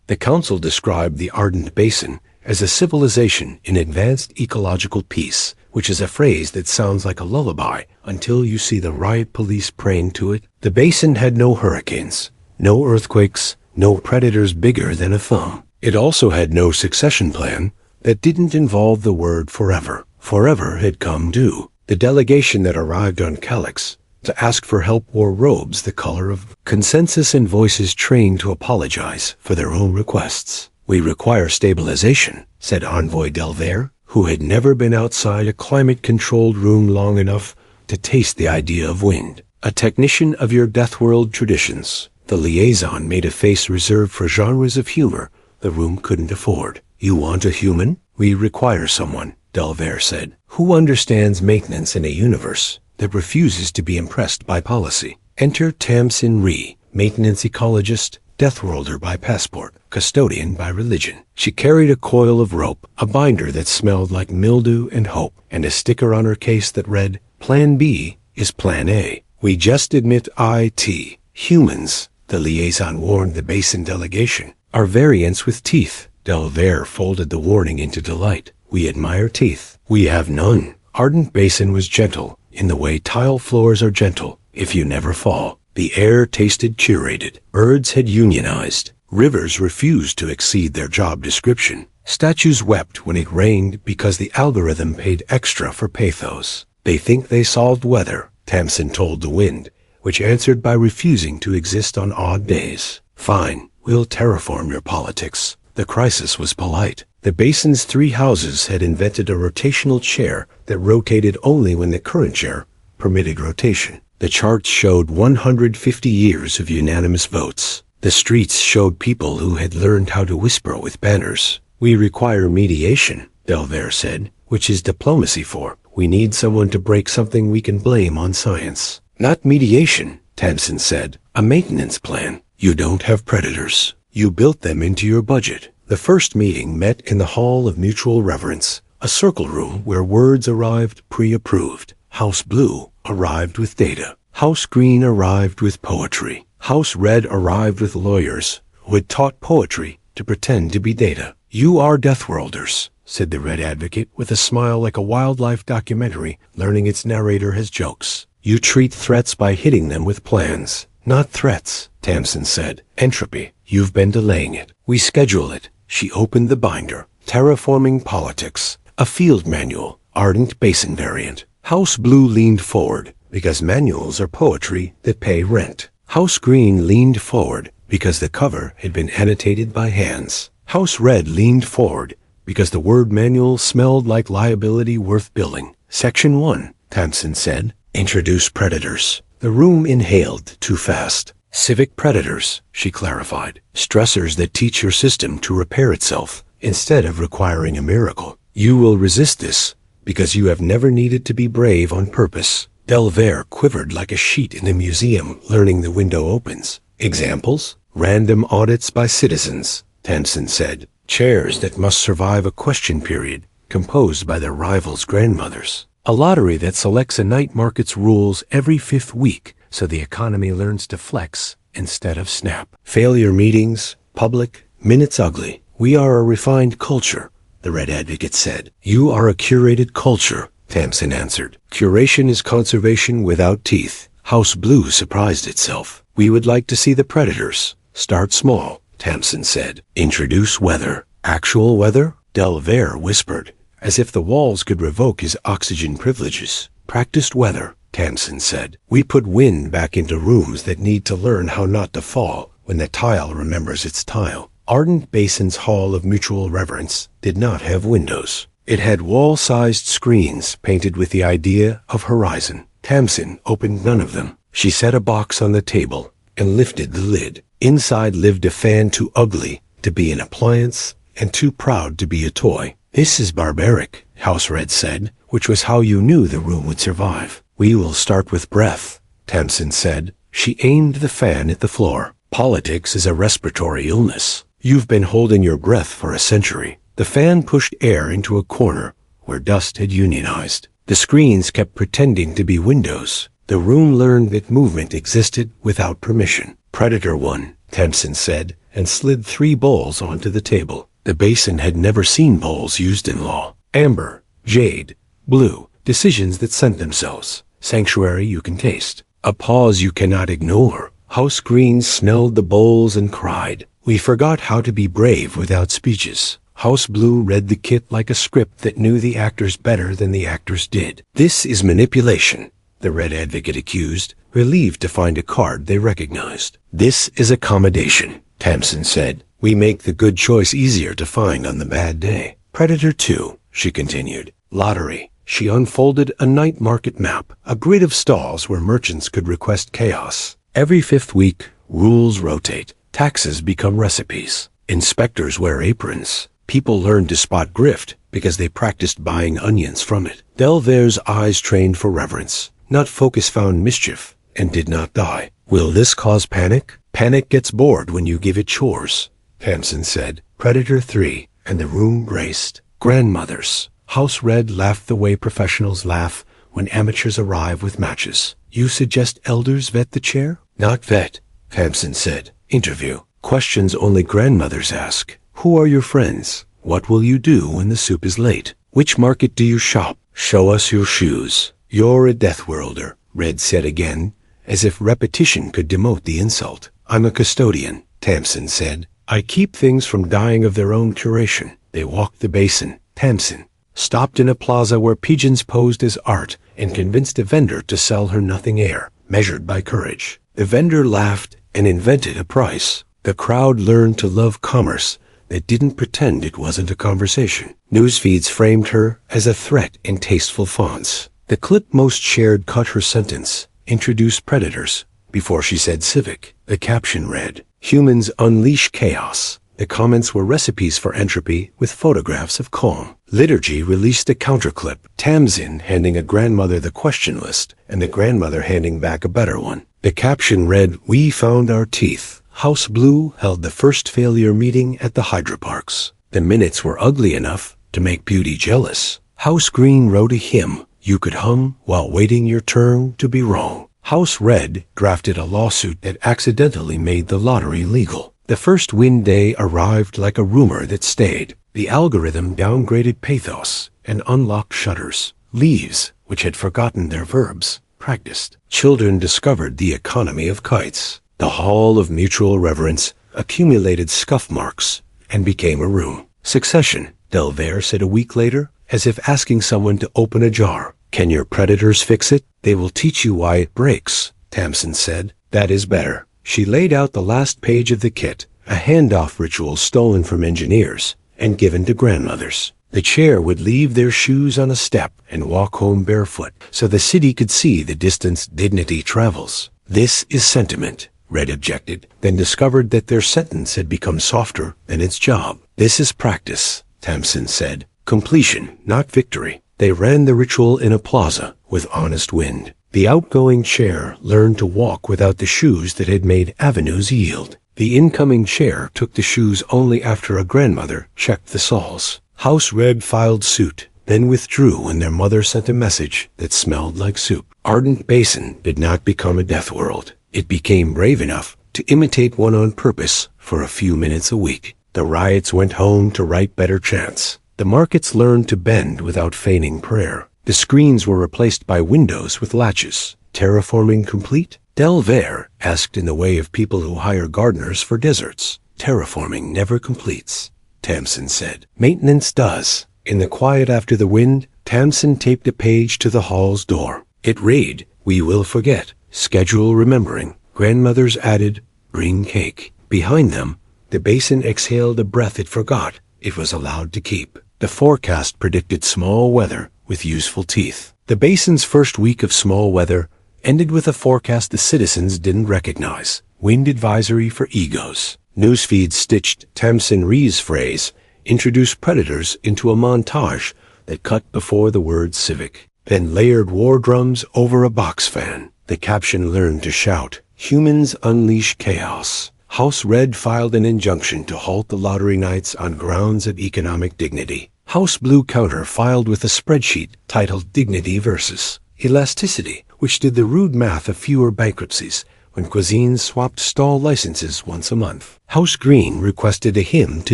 The council described the Ardent Basin as a civilization in advanced ecological peace, which is a phrase that sounds like a lullaby until you see the riot police praying to it. The basin had no hurricanes, no earthquakes, no predators bigger than a thumb. It also had no succession plan that didn't involve the word forever. Forever had come due. The delegation that arrived on Calyx to ask for help wore robes the color of consensus and voices trained to apologize for their own requests. "We require stabilization," said Envoy Delver, who had never been outside a climate-controlled room long enough to taste the idea of wind. A technician of your Deathworld traditions. The liaison made a face reserved for genres of humor the room couldn't afford. "You want a human? We require someone," Delver said, "who understands maintenance in a universe that refuses to be impressed by policy. Enter Tamsin Rhee, maintenance ecologist, Deathworlder by passport, custodian by religion." She carried a coil of rope, a binder that smelled like mildew and hope, and a sticker on her case that read, "Plan B is Plan A." "We just admit IT, humans," the liaison warned the Basin delegation, "are variants with teeth." Delver folded the warning into delight. "We admire teeth. We have none." Ardent Basin was gentle, in the way tile floors are gentle if you never fall. The air tasted curated. Birds had unionized. Rivers refused to exceed their job description. Statues wept when it rained because the algorithm paid extra for pathos. "They think they solved weather," Tamsin told the wind, which answered by refusing to exist on odd days. "Fine, we'll terraform your politics." The crisis was polite. The basin's 3 houses had invented a rotational chair that rotated only when the current chair permitted rotation. The charts showed 150 years of unanimous votes. The streets showed people who had learned how to whisper with banners. "We require mediation," Delver said, "which is diplomacy for, we need someone to break something we can blame on science." "Not mediation," Tamsin said, "a maintenance plan. You don't have predators. You built them into your budget." The first meeting met in the Hall of Mutual Reverence, a circle room where words arrived pre-approved. House Blue arrived with data. House Green arrived with poetry. House Red arrived with lawyers who had taught poetry to pretend to be data. "You are Deathworlders," said the Red Advocate with a smile like a wildlife documentary learning its narrator has jokes. "You treat threats by hitting them with plans." "Not threats," Tamsin said. "Entropy. You've been delaying it. We schedule it." She opened the binder. Terraforming Politics. A field manual. Ardent Basin variant. House Blue leaned forward because manuals are poetry that pay rent. House Green leaned forward because the cover had been annotated by hands. House Red leaned forward because the word manual smelled like liability worth billing. "Section 1, Tamsin said. "Introduce predators." The room inhaled too fast. "Civic predators," she clarified. "Stressors that teach your system to repair itself instead of requiring a miracle. You will resist this because you have never needed to be brave on purpose." Delver quivered like a sheet in a museum learning the window opens. "Examples? Random audits by citizens," Tamsin said. "Chairs that must survive a question period composed by their rivals' grandmothers. A lottery that selects a night market's rules every 5th week so the economy learns to flex instead of snap. Failure meetings, public, minutes ugly. We are a refined culture," the Red Advocate said. "You are a curated culture," Tamsin answered. "Curation is conservation without teeth." House Blue surprised itself. "We would like to see the predators." "Start small," Tamsin said. "Introduce weather." "Actual weather?" Delver whispered, as if the walls could revoke his oxygen privileges. "Practiced weather," Tamsin said. "We put wind back into rooms that need to learn how not to fall when the tile remembers its tile." Ardent Basin's Hall of Mutual Reverence did not have windows. It had wall-sized screens painted with the idea of horizon. Tamsin opened none of them. She set a box on the table and lifted the lid. Inside lived a fan too ugly to be an appliance and too proud to be a toy. "This is barbaric," House Red said, which was how you knew the room would survive. "We will start with breath," Tamsin said. She aimed the fan at the floor. "Politics is a respiratory illness. You've been holding your breath for a century." The fan pushed air into a corner where dust had unionized. The screens kept pretending to be windows. The room learned that movement existed without permission. "Predator 1, Tamsin said, and slid 3 bowls onto the table. The basin had never seen bowls used in law. Amber, jade, blue, decisions that sent themselves. Sanctuary you can taste. A pause you cannot ignore. House Green smelled the bowls and cried. We forgot how to be brave without speeches. House Blue read the kit like a script that knew the actors better than the actors did. This is manipulation, the Red Advocate accused, relieved to find a card they recognized. This is accommodation, Tamsin said. We make the good choice easier to find on the bad day. Predator 2, she continued. Lottery. She unfolded a night market map, a grid of stalls where merchants could request chaos. Every 5th week, rules rotate. Taxes become recipes. Inspectors wear aprons. People learn to spot grift because they practiced buying onions from it. Delvair's eyes trained for reverence. Not focus found mischief and did not die. Will this cause panic? Panic gets bored when you give it chores, Tamsin said. Predator 3, and the room braced. Grandmothers. House Red laughed the way professionals laugh when amateurs arrive with matches. You suggest elders vet the chair? Not vet, Tamsin said. Interview. Questions only grandmothers ask. Who are your friends? What will you do when the soup is late? Which market do you shop? Show us your shoes. You're a Deathworlder, Red said again, as if repetition could demote the insult. I'm a custodian, Tamsin said. I keep things from dying of their own curation. They walked the basin. Tamsin stopped in a plaza where pigeons posed as art and convinced a vendor to sell her nothing air, measured by courage. The vendor laughed and invented a price. The crowd learned to love commerce that didn't pretend it wasn't a conversation. Newsfeeds framed her as a threat in tasteful fonts. The clip most shared cut her sentence, introduce predators, before she said civic. The caption read, Humans unleash chaos. The comments were recipes for entropy with photographs of calm. Liturgy released a counterclip, Tamsin handing a grandmother the question list and the grandmother handing back a better one. The caption read, We found our teeth. House Blue held the first failure meeting at the hydroparks. The minutes were ugly enough to make beauty jealous. House Green wrote a hymn you could hum while waiting your turn to be wrong. House Red drafted a lawsuit that accidentally made the lottery legal. The first win day arrived like a rumor that stayed. The algorithm downgraded pathos and unlocked shutters. Leaves, which had forgotten their verbs, practiced. Children discovered the economy of kites. The hall of mutual reverence accumulated scuff marks and became a room. Succession, Delvair said a week later, as if asking someone to open a jar. Can your predators fix it? They will teach you why it breaks, Tamsin said. That is better. She laid out the last page of the kit, a handoff ritual stolen from engineers and given to grandmothers. The chair would leave their shoes on a step and walk home barefoot so the city could see the distance dignity travels. This is sentiment, Red objected, then discovered that their sentence had become softer than its job. This is practice, Tamsin said. Completion, not victory. They ran the ritual in a plaza with honest wind. The outgoing chair learned to walk without the shoes that had made avenues yield. The incoming chair took the shoes only after a grandmother checked the soles. House Red filed suit, then withdrew when their mother sent a message that smelled like soup. Ardent Basin did not become a death world. It became brave enough to imitate one on purpose for a few minutes a week. The riots went home to write better chants. The markets learned to bend without feigning prayer. The screens were replaced by windows with latches. Terraforming complete? Delvair asked in the way of people who hire gardeners for deserts. Terraforming never completes, Tamsin said. Maintenance does. In the quiet after the wind, Tamsin taped a page to the hall's door. It read, We will forget. Schedule remembering. Grandmothers added, Bring cake. Behind them, the basin exhaled a breath it forgot it was allowed to keep. The forecast predicted small weather with useful teeth. The basin's first week of small weather ended with a forecast the citizens didn't recognize. Wind advisory for egos. Newsfeed stitched Tamsin Ree's phrase, introduce predators into a montage that cut before the word civic, then layered war drums over a box fan. The caption learned to shout, Humans unleash chaos. House Red filed an injunction to halt the lottery nights on grounds of economic dignity. House Blue counter filed with a spreadsheet titled Dignity versus Elasticity, which did the rude math of fewer bankruptcies when cuisines swapped stall licenses once a month. House Green requested a hymn to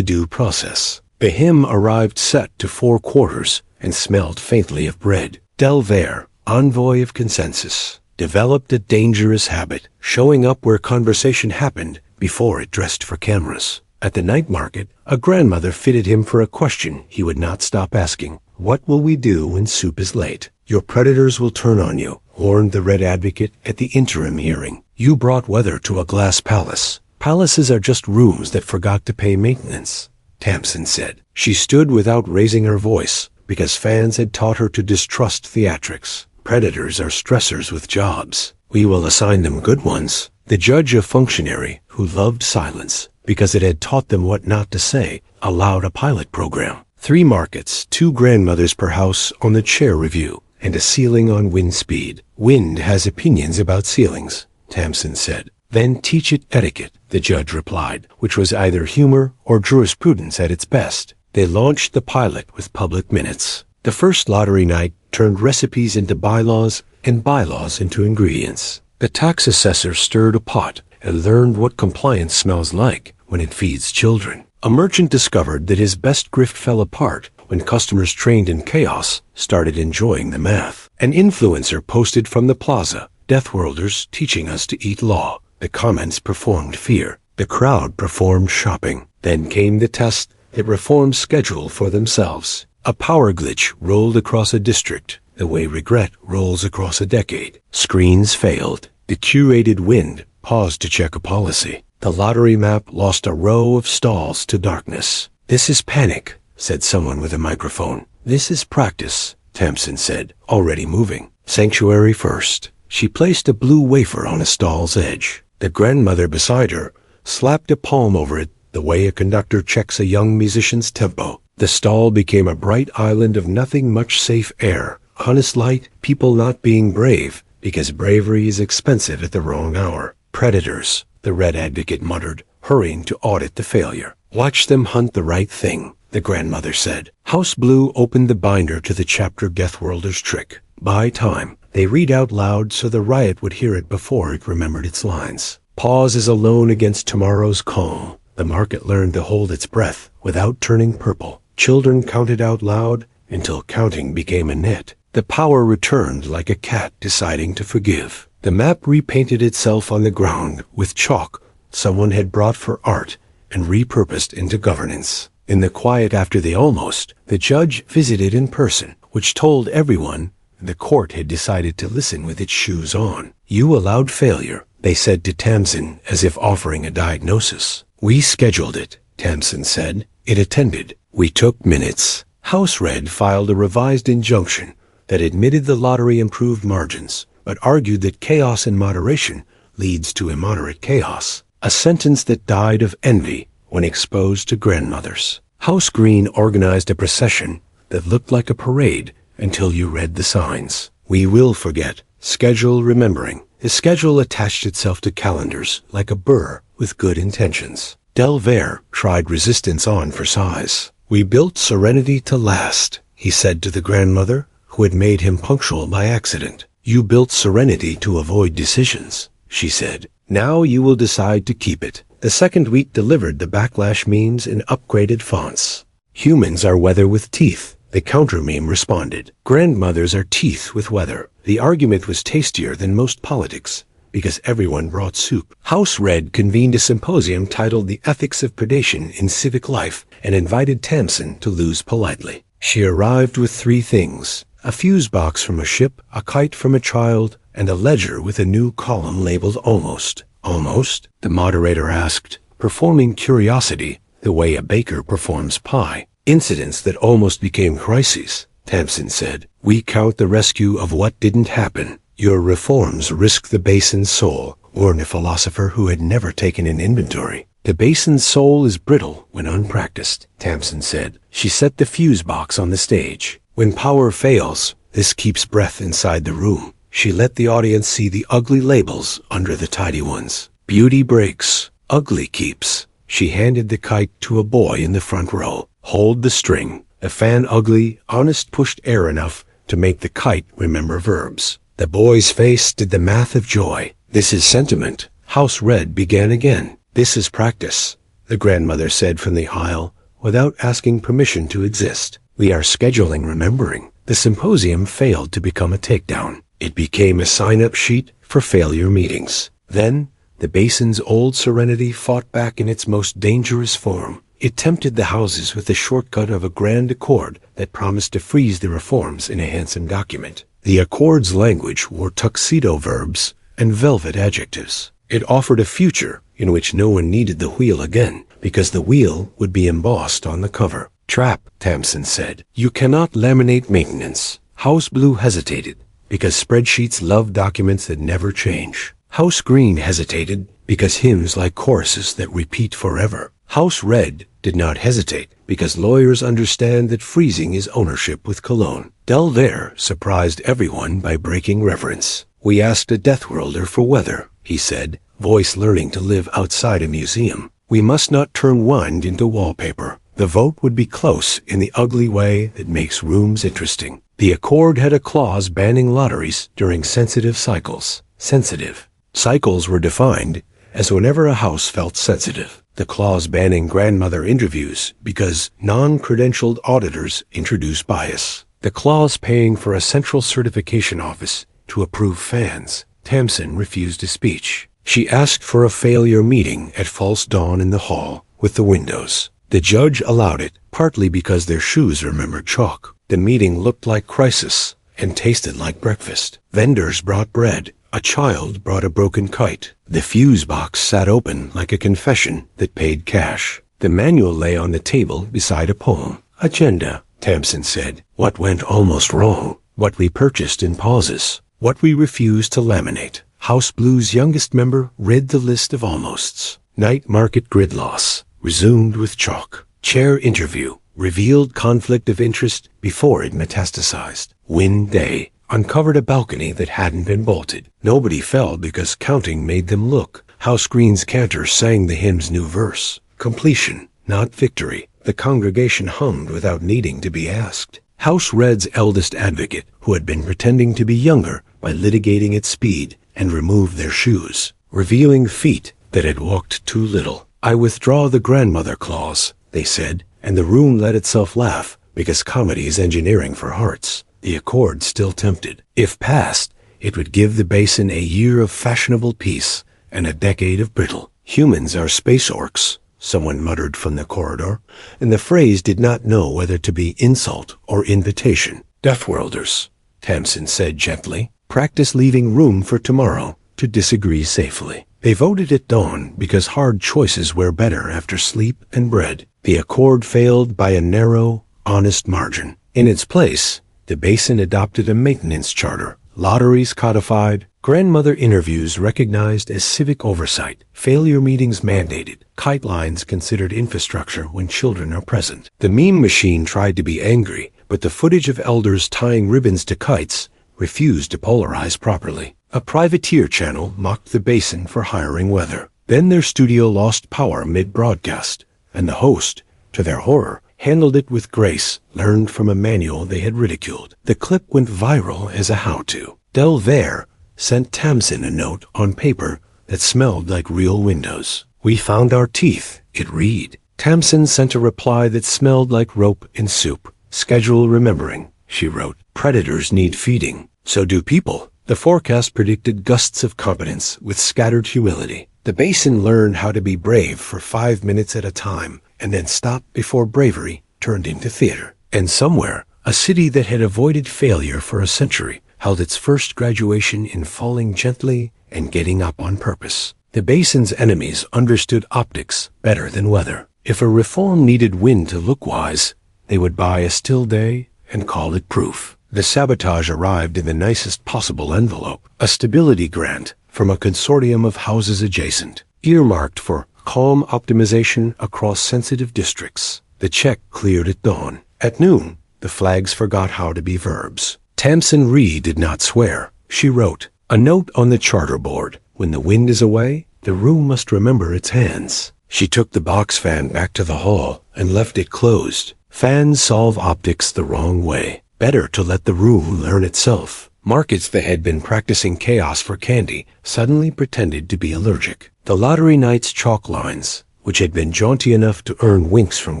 due process. The hymn arrived set to 4 quarters and smelled faintly of bread. Delvere, envoy of consensus, developed a dangerous habit, showing up where conversation happened before it dressed for cameras. At the night market, a grandmother fitted him for a question he would not stop asking. What will we do when soup is late? Your predators will turn on you, warned the Red Advocate at the interim hearing. You brought weather to a glass palace. Palaces are just rooms that forgot to pay maintenance, Tamsin said. She stood without raising her voice, because fans had taught her to distrust theatrics. Predators are stressors with jobs. We will assign them good ones. The judge, a functionary who loved silence because it had taught them what not to say, allowed a pilot program. 3 markets, 2 grandmothers per house on the chair review, and a ceiling on wind speed. Wind has opinions about ceilings, Tamsin said. Then teach it etiquette, the judge replied, which was either humor or jurisprudence at its best. They launched the pilot with public minutes. The first lottery night turned recipes into bylaws and bylaws into ingredients. The tax assessor stirred a pot and learned what compliance smells like when it feeds children. A merchant discovered that his best grift fell apart when customers trained in chaos started enjoying the math. An influencer posted from the plaza, "Deathworlders teaching us to eat law." The comments performed fear. The crowd performed shopping. Then came the test that reformed schedule for themselves. A power glitch rolled across a district, the way regret rolls across a decade. Screens failed. The curated wind paused to check a policy. The lottery map lost a row of stalls to darkness. "This is panic," said someone with a microphone. "This is practice," Tamsin said, already moving. "Sanctuary first." She placed a blue wafer on a stall's edge. The grandmother beside her slapped a palm over it the way a conductor checks a young musician's tempo. The stall became a bright island of nothing much safe air, honest light, people not being brave, because bravery is expensive at the wrong hour. "Predators," the Red Advocate muttered, hurrying to audit the failure. "Watch them hunt the right thing," the grandmother said. House Blue opened the binder to the chapter Deathworlders trick. Buy time. They read out loud so the riot would hear it before it remembered its lines. Pause is alone against tomorrow's calm. The market learned to hold its breath without turning purple. Children counted out loud until counting became a net. The power returned like a cat deciding to forgive. The map repainted itself on the ground with chalk someone had brought for art and repurposed into governance. In the quiet after the almost, the judge visited in person, which told everyone the court had decided to listen with its shoes on. "You allowed failure," they said to Tamsin as if offering a diagnosis. "We scheduled it," Tamsin said. "It attended. We took minutes." House Red filed a revised injunction that admitted the lottery improved margins, but argued that chaos in moderation leads to immoderate chaos, a sentence that died of envy when exposed to grandmothers. House Green organized a procession that looked like a parade until you read the signs. "We will forget. Schedule remembering." The schedule attached itself to calendars like a burr with good intentions. Delvere tried resistance on for size. "We built serenity to last," he said to the grandmother, who had made him punctual by accident. "You built serenity to avoid decisions," she said. "Now you will decide to keep it." The second week delivered the backlash memes in upgraded fonts. "Humans are weather with teeth," the counter meme responded. "Grandmothers are teeth with weather." The argument was tastier than most politics, because everyone brought soup. House Red convened a symposium titled The Ethics of Predation in Civic Life and invited Tamsin to lose politely. She arrived with 3 things: a fuse box from a ship, a kite from a child, and a ledger with a new column labeled Almost. "Almost?" the moderator asked, performing curiosity the way a baker performs pie. "Incidents that almost became crises," Tamsin said. "We count the rescue of what didn't happen. Your reforms risk the basin's soul," warned a philosopher who had never taken an inventory. "The basin's soul is brittle when unpracticed," Tamsin said. She set the fuse box on the stage. "When power fails, this keeps breath inside the room." She let the audience see the ugly labels under the tidy ones. "Beauty breaks, ugly keeps." She handed the kite to a boy in the front row. "Hold the string." The fan ugly, honest pushed air enough to make the kite remember verbs. The boy's face did the math of joy. "This is sentiment," House Red began again. "This is practice," the grandmother said from the aisle, without asking permission to exist. "We are scheduling remembering." The symposium failed to become a takedown. It became a sign-up sheet for failure meetings. Then, the basin's old serenity fought back in its most dangerous form. It tempted the houses with the shortcut of a grand accord that promised to freeze the reforms in a handsome document. The accord's language wore tuxedo verbs and velvet adjectives. It offered a future in which no one needed the wheel again, because the wheel would be embossed on the cover. "Trap," Tamsin said. "You cannot laminate maintenance." House Blue hesitated, because spreadsheets love documents that never change. House Green hesitated, because hymns like choruses that repeat forever. House Red did not hesitate, because lawyers understand that freezing is ownership with cologne. Delvere surprised everyone by breaking reverence. "We asked a Deathworlder for weather," he said, voice learning to live outside a museum. "We must not turn wind into wallpaper." The vote would be close in the ugly way that makes rooms interesting. The accord had a clause banning lotteries during sensitive cycles. Sensitive cycles were defined as whenever a house felt sensitive. The clause banning grandmother interviews because non-credentialed auditors introduce bias. The clause paying for a central certification office to approve fans. Tamsin refused a speech. She asked for a failure meeting at false dawn in the hall with the windows. The judge allowed it, partly because their shoes remembered chalk. The meeting looked like crisis and tasted like breakfast. Vendors brought bread. A child brought a broken kite. The fuse box sat open like a confession that paid cash. The manual lay on the table beside a poem. "Agenda," Tamsin said. "What went almost wrong. What we purchased in pauses. What we refused to laminate." House Blue's youngest member read the list of almosts. Night market grid loss. Resumed with chalk. Chair interview. Revealed conflict of interest before it metastasized. Win day. Uncovered a balcony that hadn't been bolted. Nobody fell because counting made them look. House Green's cantor sang the hymn's new verse. Completion, not victory. The congregation hummed without needing to be asked. House Red's eldest advocate, who had been pretending to be younger by litigating at speed, and removed their shoes, revealing feet that had walked too little. "I withdraw the grandmother clause," they said, and the room let itself laugh, because comedy is engineering for hearts. The accord still tempted. If passed, it would give the basin a year of fashionable peace and a decade of brittle. "Humans are space orcs," someone muttered from the corridor, and the phrase did not know whether to be insult or invitation. "Deathworlders," Tamsin said gently. "Practice leaving room for tomorrow to disagree safely." They voted at dawn because hard choices were better after sleep and bread. The accord failed by a narrow, honest margin. In its place, the basin adopted a maintenance charter, lotteries codified, grandmother interviews recognized as civic oversight, failure meetings mandated, kite lines considered infrastructure when children are present. The meme machine tried to be angry, but the footage of elders tying ribbons to kites refused to polarize properly. A privateer channel mocked the basin for hiring weather. Then their studio lost power mid-broadcast, and the host, to their horror, handled it with grace, learned from a manual they had ridiculed. The clip went viral as a how-to. Delvere sent Tamsin a note on paper that smelled like real windows. "We found our teeth," it read. Tamsin sent a reply that smelled like rope and soup. "Schedule remembering," she wrote. "Predators need feeding. So do people." The forecast predicted gusts of competence with scattered humility. The basin learned how to be brave for 5 minutes at a time, and then stop before bravery turned into theater. And somewhere, a city that had avoided failure for a century held its first graduation in falling gently and getting up on purpose. The basin's enemies understood optics better than weather. If a reform needed wind to look wise, they would buy a still day and call it proof. The sabotage arrived in the nicest possible envelope, a stability grant from a consortium of houses adjacent, earmarked for calm optimization across sensitive districts. The check cleared at dawn. At noon, the flags forgot how to be verbs. Tamsin Ree did not swear. She wrote, "A note on the charter board. When the wind is away, the room must remember its hands." She took the box fan back to the hall and left it closed. Fans solve optics the wrong way. Better to let the room learn itself. Markets that had been practicing chaos for candy suddenly pretended to be allergic. The lottery night's chalk lines, which had been jaunty enough to earn winks from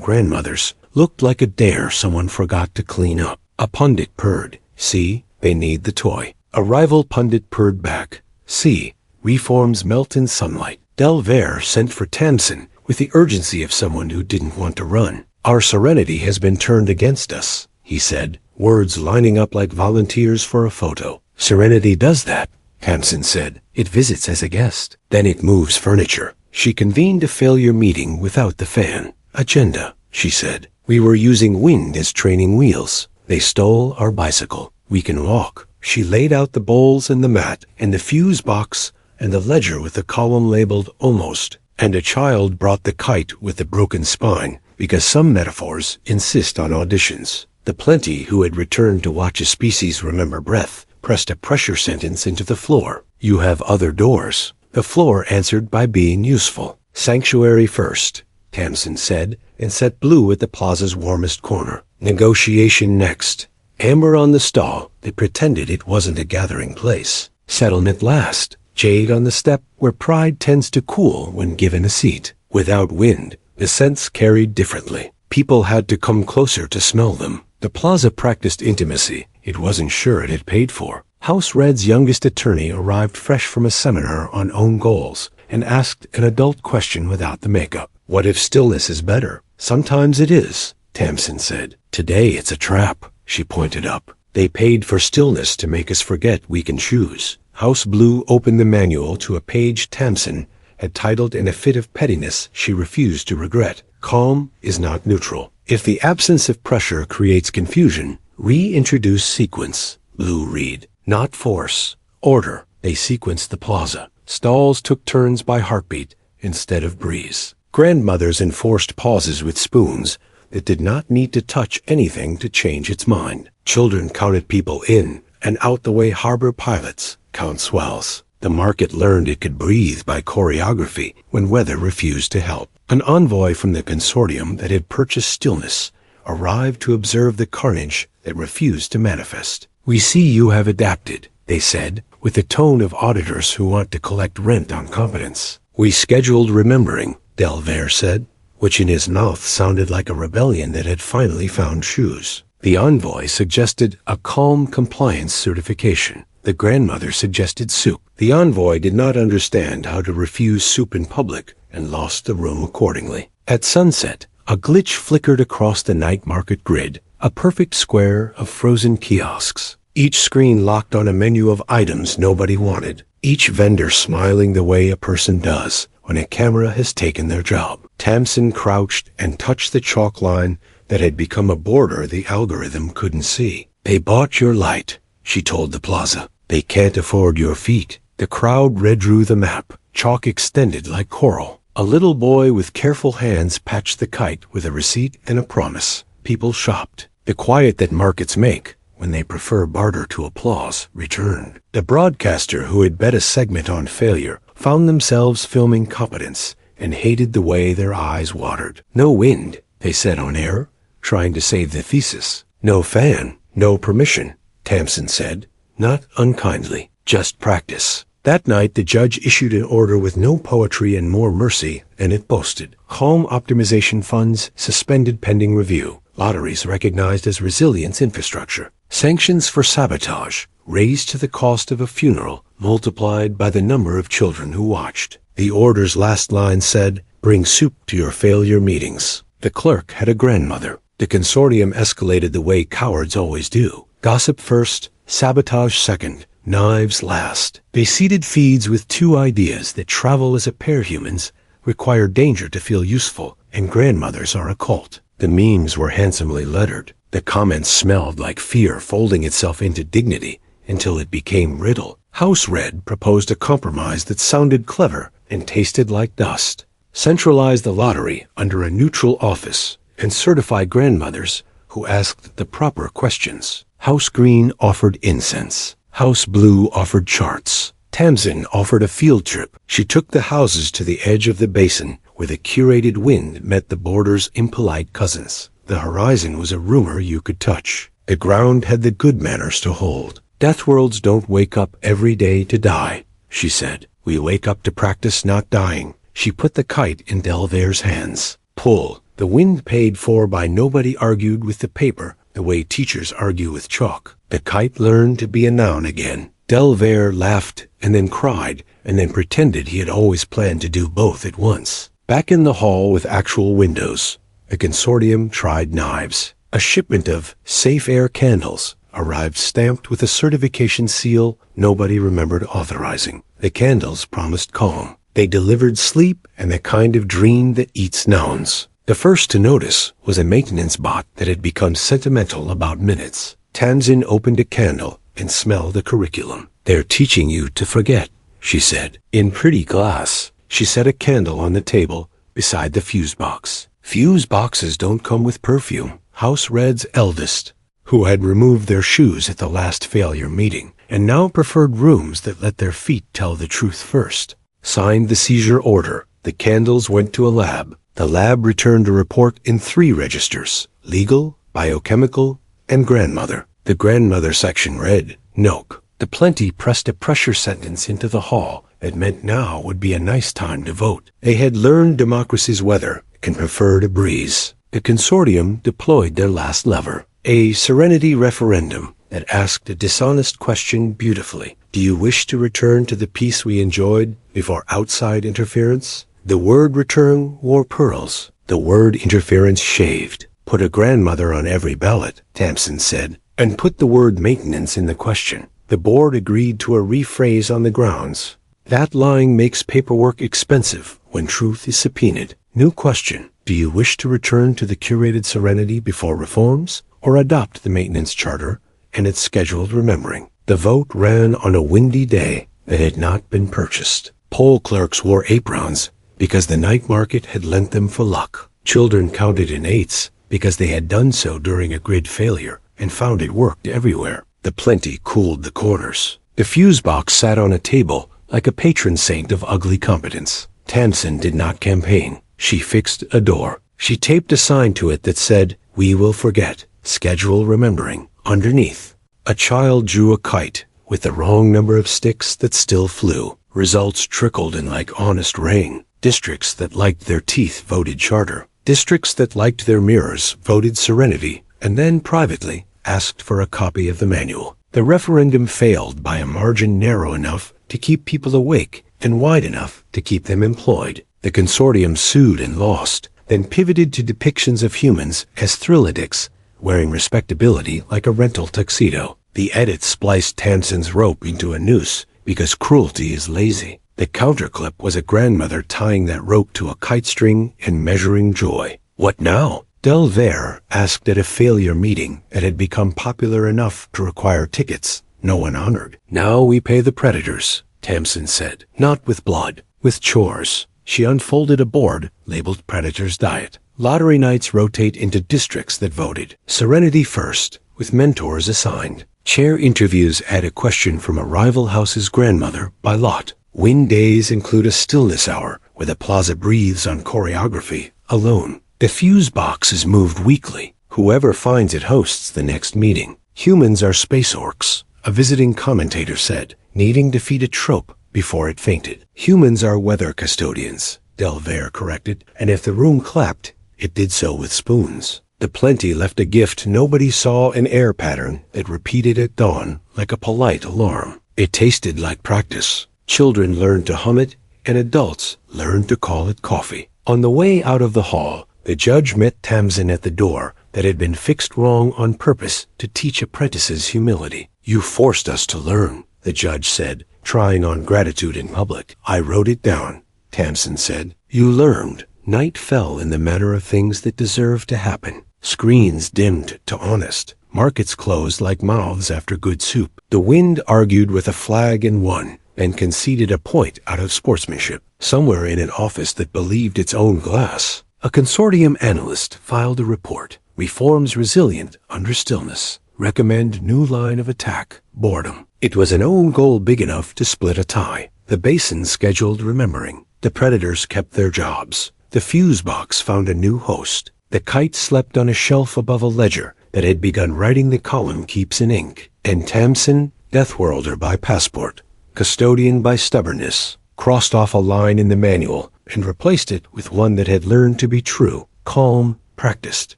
grandmothers, looked like a dare someone forgot to clean up. A pundit purred, "See, they need the toy." A rival pundit purred back, "See, reforms melt in sunlight." Delver sent for Tamsin with the urgency of someone who didn't want to run. "Our serenity has been turned against us," he said, words lining up like volunteers for a photo. "Serenity does that," Tamsin said. "It visits as a guest. Then it moves furniture." She convened a failure meeting without the fan. "Agenda," she said. "We were using wind as training wheels. They stole our bicycle. We can walk." She laid out the bowls and the mat and the fuse box and the ledger with the column labeled almost. And a child brought the kite with the broken spine, because some metaphors insist on auditions. The plenty who had returned to watch a species remember breath pressed a pressure sentence into the floor. "You have other doors." The floor answered by being useful. "Sanctuary first," Tamsin said, and set blue at the plaza's warmest corner. "Negotiation next." Amber on the stall that pretended it wasn't a gathering place. "Settlement last." Jade on the step where pride tends to cool when given a seat. Without wind, the scents carried differently. People had to come closer to smell them. The plaza practiced intimacy it wasn't sure it had paid for. House Red's youngest attorney arrived fresh from a seminar on own goals and asked an adult question without the makeup. "What if stillness is better?" "Sometimes it is," Tamsin said. "Today it's a trap," she pointed up. "They paid for stillness to make us forget we can choose." House Blue opened the manual to a page Tamsin had titled in a fit of pettiness she refused to regret. "Calm is not neutral. If the absence of pressure creates confusion, reintroduce sequence." Blue read. "Not force. Order." They sequenced the plaza. Stalls took turns by heartbeat instead of breeze. Grandmothers enforced pauses with spoons that did not need to touch anything to change its mind. Children counted people in and out the way harbor pilots count swells. The market learned it could breathe by choreography when weather refused to help. An envoy from the consortium that had purchased stillness arrived to observe the carnage that refused to manifest. "We see you have adapted," they said, with the tone of auditors who want to collect rent on competence. "We scheduled remembering," Delver said, which in his mouth sounded like a rebellion that had finally found shoes. The envoy suggested a calm compliance certification. The grandmother suggested soup. The envoy did not understand how to refuse soup in public and lost the room accordingly. At sunset, a glitch flickered across the night market grid, a perfect square of frozen kiosks. Each screen locked on a menu of items nobody wanted, each vendor smiling the way a person does when a camera has taken their job. Tamsin crouched and touched the chalk line that had become a border the algorithm couldn't see. "They bought your light," she told the plaza. "They can't afford your feet." The crowd redrew the map. Chalk extended like coral. A little boy with careful hands patched the kite with a receipt and a promise. People shopped. The quiet that markets make when they prefer barter to applause returned. The broadcaster who had bet a segment on failure found themselves filming competence and hated the way their eyes watered. "No wind," they said on air, trying to save the thesis. "No fan, no permission," Tamsin said, not unkindly, "just practice." That night the judge issued an order with no poetry and more mercy, and it boasted. Home optimization funds suspended pending review. Lotteries recognized as resilience infrastructure. Sanctions for sabotage raised to the cost of a funeral, multiplied by the number of children who watched. The order's last line said, "Bring soup to your failure meetings." The clerk had a grandmother. The consortium escalated the way cowards always do. Gossip first, sabotage second, knives last. They seeded feeds with two ideas that travel as a pair. Humans require danger to feel useful, and grandmothers are a cult. The memes were handsomely lettered. The comments smelled like fear folding itself into dignity until it became riddle. House Red proposed a compromise that sounded clever and tasted like dust. Centralize the lottery under a neutral office and certify grandmothers who asked the proper questions. House Green offered incense. House Blue offered charts. Tamsin offered a field trip. She took the houses to the edge of the basin where the curated wind met the border's impolite cousins. The horizon was a rumor you could touch. The ground had the good manners to hold. Deathworlds don't wake up every day to die, she said. We wake up to practice not dying. She put the kite in Delvair's hands. Pull. The wind paid for by nobody argued with the paper the way teachers argue with chalk. The kite learned to be a noun again. Delvair laughed and then cried and then pretended he had always planned to do both at once. Back in the hall with actual windows, a consortium tried knives. A shipment of safe air candles arrived stamped with a certification seal nobody remembered authorizing. The candles promised calm. They delivered sleep and the kind of dream that eats nouns. The first to notice was a maintenance bot that had become sentimental about minutes. Tamsin opened a candle and smelled the curriculum. They're teaching you to forget, she said. In pretty glass, she set a candle on the table beside the fuse box. Fuse boxes don't come with perfume. House Red's eldest, who had removed their shoes at the last failure meeting, and now preferred rooms that let their feet tell the truth first, signed the seizure order. The candles went to a lab. The lab returned a report in 3 registers: legal, biochemical, and grandmother. The grandmother section read, "Noke." The plenty pressed a pressure sentence into the hall that meant now would be a nice time to vote. They had learned democracy's weather and preferred a breeze. The consortium deployed their last lever, a serenity referendum that asked a dishonest question beautifully. Do you wish to return to the peace we enjoyed before outside interference? The word return wore pearls. The word interference shaved. Put a grandmother on every ballot, Tamsin said, and put the word maintenance in the question. The board agreed to a rephrase on the grounds. That lying makes paperwork expensive when truth is subpoenaed. New question. Do you wish to return to the curated serenity before reforms, or adopt the maintenance charter and its scheduled remembering? The vote ran on a windy day that had not been purchased. Poll clerks wore aprons because the night market had lent them for luck. Children counted in 8s because they had done so during a grid failure and found it worked everywhere. The plenty cooled the corners. The fuse box sat on a table like a patron saint of ugly competence. Tamsin did not campaign. She fixed a door. She taped a sign to it that said, "We will forget. Schedule remembering." Underneath, a child drew a kite with the wrong number of sticks that still flew. Results trickled in like honest rain. Districts that liked their teeth voted charter. Districts that liked their mirrors voted serenity, and then privately asked for a copy of the manual. The referendum failed by a margin narrow enough to keep people awake and wide enough to keep them employed. The consortium sued and lost, then pivoted to depictions of humans as thrill addicts, wearing respectability like a rental tuxedo. The edit spliced Tamsin's rope into a noose because cruelty is lazy. The counterclip was a grandmother tying that rope to a kite string and measuring joy. What now? Delvair asked at a failure meeting that had become popular enough to require tickets. No one honored. Now we pay the predators, Tamsin said. Not with blood, with chores. She unfolded a board labeled Predator's Diet. Lottery nights rotate into districts that voted. Serenity first, with mentors assigned. Chair interviews add a question from a rival house's grandmother by lot. Wind days include a stillness hour where the plaza breathes on choreography, alone. The fuse box is moved weekly. Whoever finds it hosts the next meeting. Humans are space orcs, a visiting commentator said, needing to feed a trope before it fainted. Humans are weather custodians, Delvair corrected, and if the room clapped, it did so with spoons. The plenty left a gift nobody saw, an air pattern that repeated at dawn like a polite alarm. It tasted like practice. Children learned to hum it, and adults learned to call it coffee. On the way out of the hall, the judge met Tamsin at the door that had been fixed wrong on purpose to teach apprentices humility. You forced us to learn, the judge said, trying on gratitude in public. I wrote it down, Tamsin said. You learned. Night fell in the manner of things that deserved to happen. Screens dimmed to honest. Markets closed like mouths after good soup. The wind argued with a flag and won, and conceded a point out of sportsmanship. Somewhere in an office that believed its own glass, a consortium analyst filed a report. Reforms resilient under stillness. Recommend new line of attack. Boredom. It was an own goal big enough to split a tie. The basin scheduled remembering. The predators kept their jobs. The fuse box found a new host. The kite slept on a shelf above a ledger that had begun writing the column keeps in ink. And Tamsin, Deathworlder by passport, custodian by stubbornness, crossed off a line in the manual and replaced it with one that had learned to be true, calm, practiced,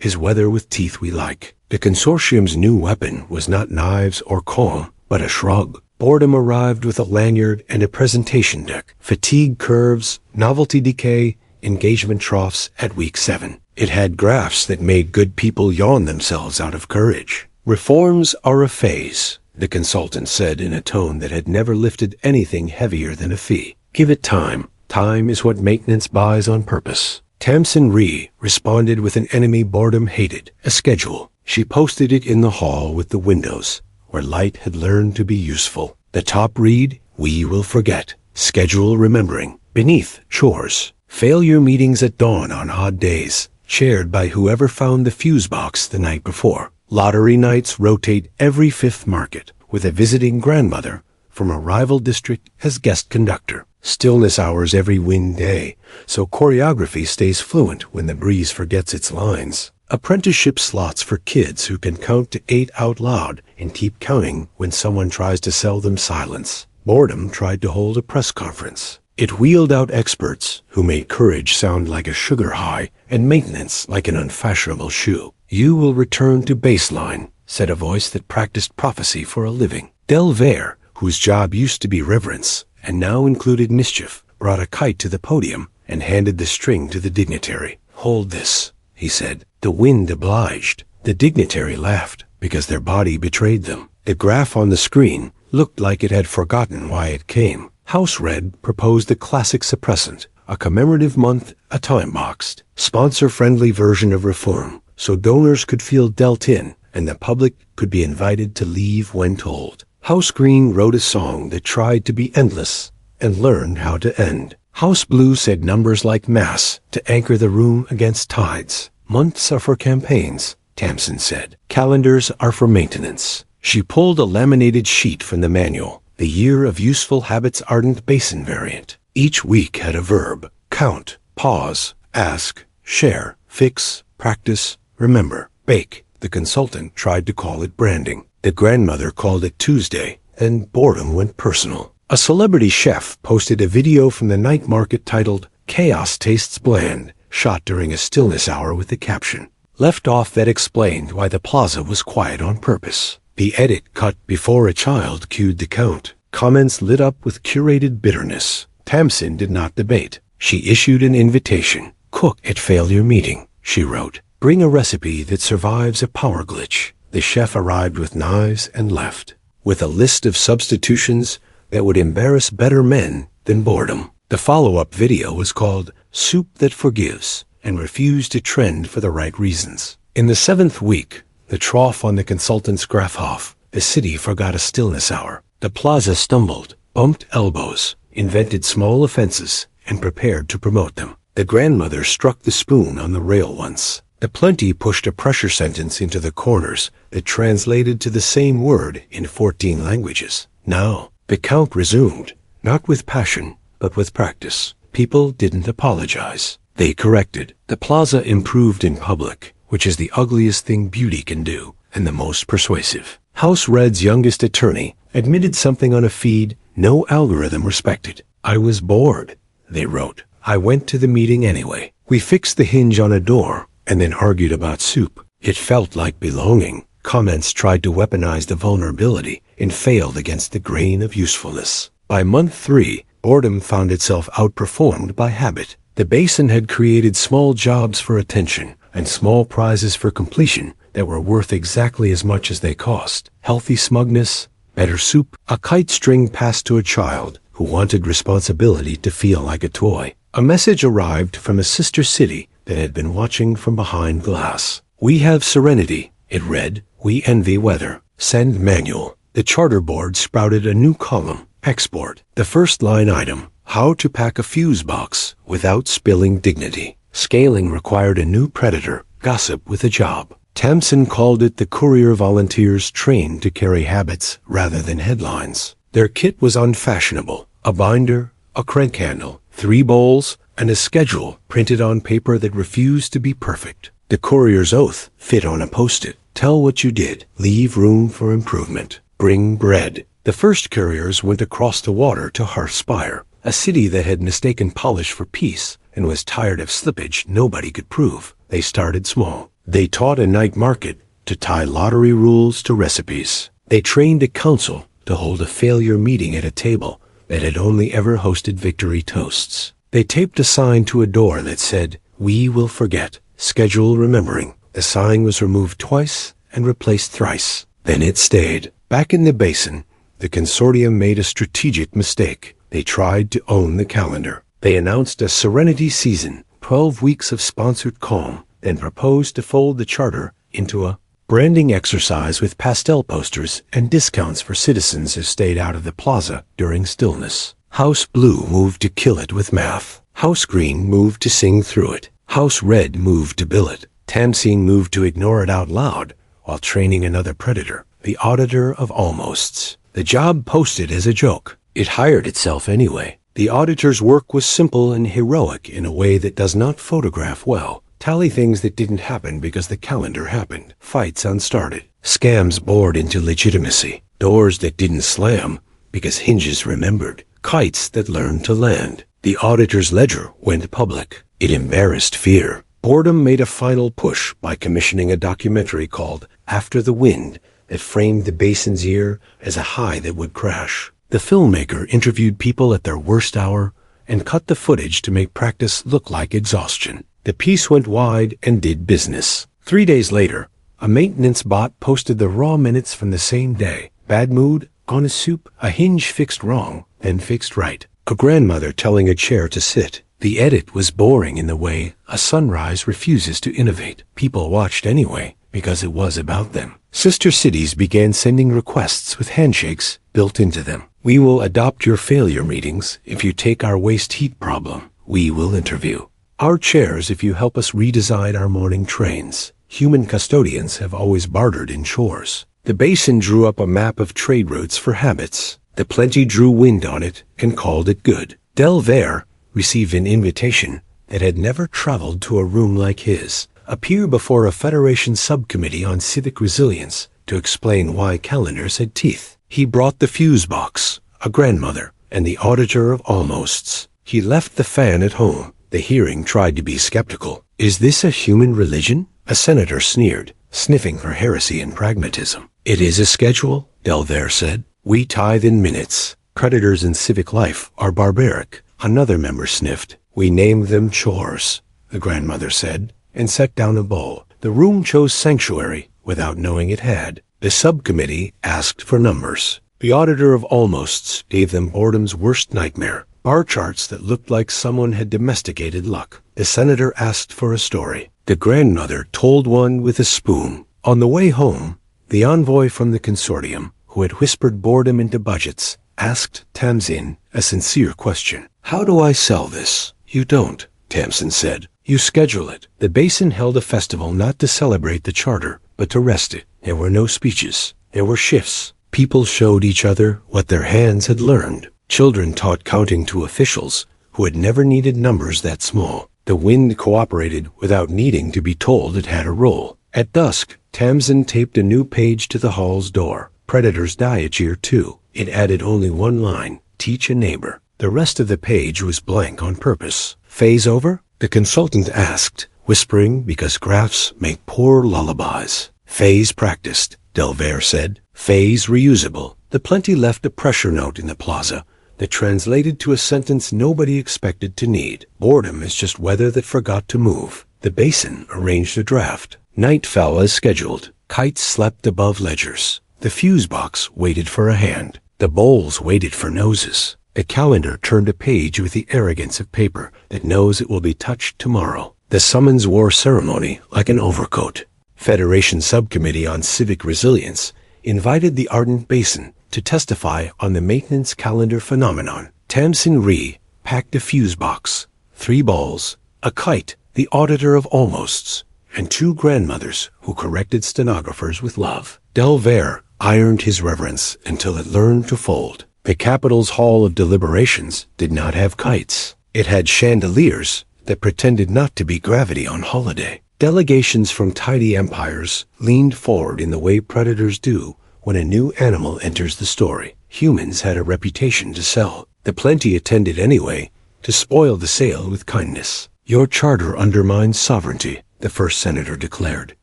is weather with teeth we like. The consortium's new weapon was not knives or calm, but a shrug. Boredom arrived with a lanyard and a presentation deck, fatigue curves, novelty decay, engagement troughs at week 7. It had graphs that made good people yawn themselves out of courage. Reforms are a phase, the consultant said in a tone that had never lifted anything heavier than a fee. Give it time. Time is what maintenance buys on purpose. Tamsin Rhee responded with an enemy boredom hated, a schedule. She posted it in the hall with the windows, where light had learned to be useful. The top read, we will forget. Schedule remembering. Beneath, chores. Failure meetings at dawn on odd days, chaired by whoever found the fuse box the night before. Lottery nights rotate every 5th market, with a visiting grandmother from a rival district as guest conductor. Stillness hours every wind day, so choreography stays fluent when the breeze forgets its lines. Apprenticeship slots for kids who can count to 8 out loud and keep counting when someone tries to sell them silence. Boredom tried to hold a press conference. It wheeled out experts who made courage sound like a sugar high and maintenance like an unfashionable shoe. You will return to baseline, said a voice that practiced prophecy for a living. Delvere, whose job used to be reverence and now included mischief, brought a kite to the podium and handed the string to the dignitary. Hold this, he said. The wind obliged. The dignitary laughed because their body betrayed them. The graph on the screen looked like it had forgotten why it came. House Red proposed the classic suppressant, a commemorative month, a time-boxed, sponsor-friendly version of reform, so donors could feel dealt in and the public could be invited to leave when told. House Green wrote a song that tried to be endless and learned how to end. House Blue said numbers like mass to anchor the room against tides. Months are for campaigns, Tamsin said. Calendars are for maintenance. She pulled a laminated sheet from the manual, the Year of Useful Habits Ardent Basin variant. Each week had a verb: count, pause, ask, share, fix, practice, remember, bake. The consultant tried to call it branding. The grandmother called it Tuesday, and boredom went personal. A celebrity chef posted a video from the night market titled Chaos Tastes Bland, shot during a stillness hour with the caption, left off, that explained why the plaza was quiet on purpose. The edit cut before a child cued the count. Comments lit up with curated bitterness. Tamsin did not debate. She issued an invitation. Cook at failure meeting, she wrote. Bring a recipe that survives a power glitch. The chef arrived with knives and left, with a list of substitutions that would embarrass better men than boredom. The follow-up video was called Soup That Forgives and refused to trend for the right reasons. In the 7th week, the trough on the consultant's graph, the city forgot a stillness hour. The plaza stumbled, bumped elbows, invented small offenses, and prepared to promote them. The grandmother struck the spoon on the rail once. The plenty pushed a pressure sentence into the corners that translated to the same word in 14 languages. Now, the count resumed, not with passion, but with practice. People didn't apologize. They corrected. The plaza improved in public, which is the ugliest thing beauty can do, and the most persuasive. House Red's youngest attorney admitted something on a feed no algorithm respected. I was bored, they wrote. I went to the meeting anyway. We fixed the hinge on a door and then argued about soup. It felt like belonging. Comments tried to weaponize the vulnerability and failed against the grain of usefulness. By month 3, boredom found itself outperformed by habit. The basin had created small jobs for attention and small prizes for completion that were worth exactly as much as they cost. Healthy smugness, better soup, a kite string passed to a child who wanted responsibility to feel like a toy. A message arrived from a sister city that had been watching from behind glass. We have serenity, it read. We envy weather. Send manual. The charter board sprouted a new column, export. The first line item, how to pack a fuse box without spilling dignity. Scaling required a new predator, gossip with a job. Tamsin called it the courier volunteers trained to carry habits rather than headlines. Their kit was unfashionable. A binder, a crank handle, 3 bowls, and a schedule printed on paper that refused to be perfect. The courier's oath fit on a post-it. Tell what you did. Leave room for improvement. bring bread. The first couriers went across the water to Hearthspire, a city that had mistaken polish for peace and was tired of slippage nobody could prove. They started small. They taught a night market to tie lottery rules to recipes. They trained a council to hold a failure meeting at a table that had only ever hosted victory toasts. They taped a sign to a door that said, "We will forget. Schedule remembering." The sign was removed twice and replaced thrice. Then it stayed. Back in the basin, the consortium made a strategic mistake. They tried to own the calendar. They announced a Serenity season, 12 weeks of sponsored calm, then proposed to fold the charter into a branding exercise with pastel posters and discounts for citizens who stayed out of the plaza during stillness. House Blue moved to kill it with math. House Green moved to sing through it. House Red moved to bill it. Tamsin moved to ignore it out loud while training another predator, the Auditor of Almosts. The job posted as a joke. It hired itself anyway. The auditor's work was simple and heroic in a way that does not photograph well. Tally things that didn't happen because the calendar happened. Fights unstarted. Scams bored into legitimacy. Doors that didn't slam because hinges remembered. Kites that learned to land. The auditor's ledger went public. It embarrassed fear. Boredom made a final push by commissioning a documentary called After the Wind that framed the basin's year as a high that would crash. The filmmaker interviewed people at their worst hour and cut the footage to make practice look like exhaustion. The piece went wide and did business. 3 days later, a maintenance bot posted the raw minutes from the same day. Bad mood, gone to soup, a hinge fixed wrong, then fixed right. A grandmother telling a chair to sit. The edit was boring in the way a sunrise refuses to innovate. People watched anyway because it was about them. Sister cities began sending requests with handshakes built into them. "We will adopt your failure meetings if you take our waste heat problem. We will interview. Our chairs if you help us redesign our morning trains." Human custodians have always bartered in chores. The basin drew up a map of trade routes for habits. The plenty drew wind on it and called it good. Delver received an invitation that had never traveled to a room like his. Appear before a Federation subcommittee on civic resilience to explain why calendars had teeth. He brought the fuse box, a grandmother, and the Auditor of Almosts. He left the fan at home. The hearing tried to be skeptical. "Is this a human religion?" A senator sneered, sniffing for heresy and pragmatism. "It is a schedule," Delver said. "We tithe in minutes. Creditors in civic life are barbaric." Another member sniffed. "We name them chores," the grandmother said, and set down a bowl. The room chose sanctuary without knowing it had. The subcommittee asked for numbers. The Auditor of Almosts gave them boredom's worst nightmare. Bar charts that looked like someone had domesticated luck. The senator asked for a story. The grandmother told one with a spoon. On the way home, the envoy from the consortium, who had whispered boredom into budgets, asked Tamsin a sincere question. "How do I sell this?" "You don't," Tamsin said. "You schedule it." The basin held a festival not to celebrate the charter, but to rest it. There were no speeches. There were shifts. People showed each other what their hands had learned. Children taught counting to officials who had never needed numbers that small. The wind cooperated without needing to be told it had a role. At dusk, Tamsin taped a new page to the hall's door. Predators die each year too. It added only one line, "Teach a neighbor." The rest of the page was blank on purpose. "Phase over?" the consultant asked, whispering because graphs make poor lullabies. "Phase practiced," Delver said. "Phase reusable." The plenty left a pressure note in the plaza that translated to a sentence nobody expected to need. Boredom is just weather that forgot to move. The basin arranged a draft. Night fell as scheduled. Kites slept above ledgers. The fuse box waited for a hand. The bowls waited for noses. The calendar turned a page with the arrogance of paper that knows it will be touched tomorrow. The summons wore ceremony like an overcoat. Federation Subcommittee on Civic Resilience invited the Ardent Basin to testify on the maintenance calendar phenomenon. Tamsin Rhee packed a fuse box, 3 balls, a kite, the Auditor of Almosts, and 2 grandmothers who corrected stenographers with love. Delver ironed his reverence until it learned to fold. The Capitol's Hall of Deliberations did not have kites. It had chandeliers that pretended not to be gravity on holiday. Delegations from tidy empires leaned forward in the way predators do when a new animal enters the story. Humans had a reputation to sell. The plenty attended anyway, to spoil the sale with kindness. Your charter undermines sovereignty, the first senator declared.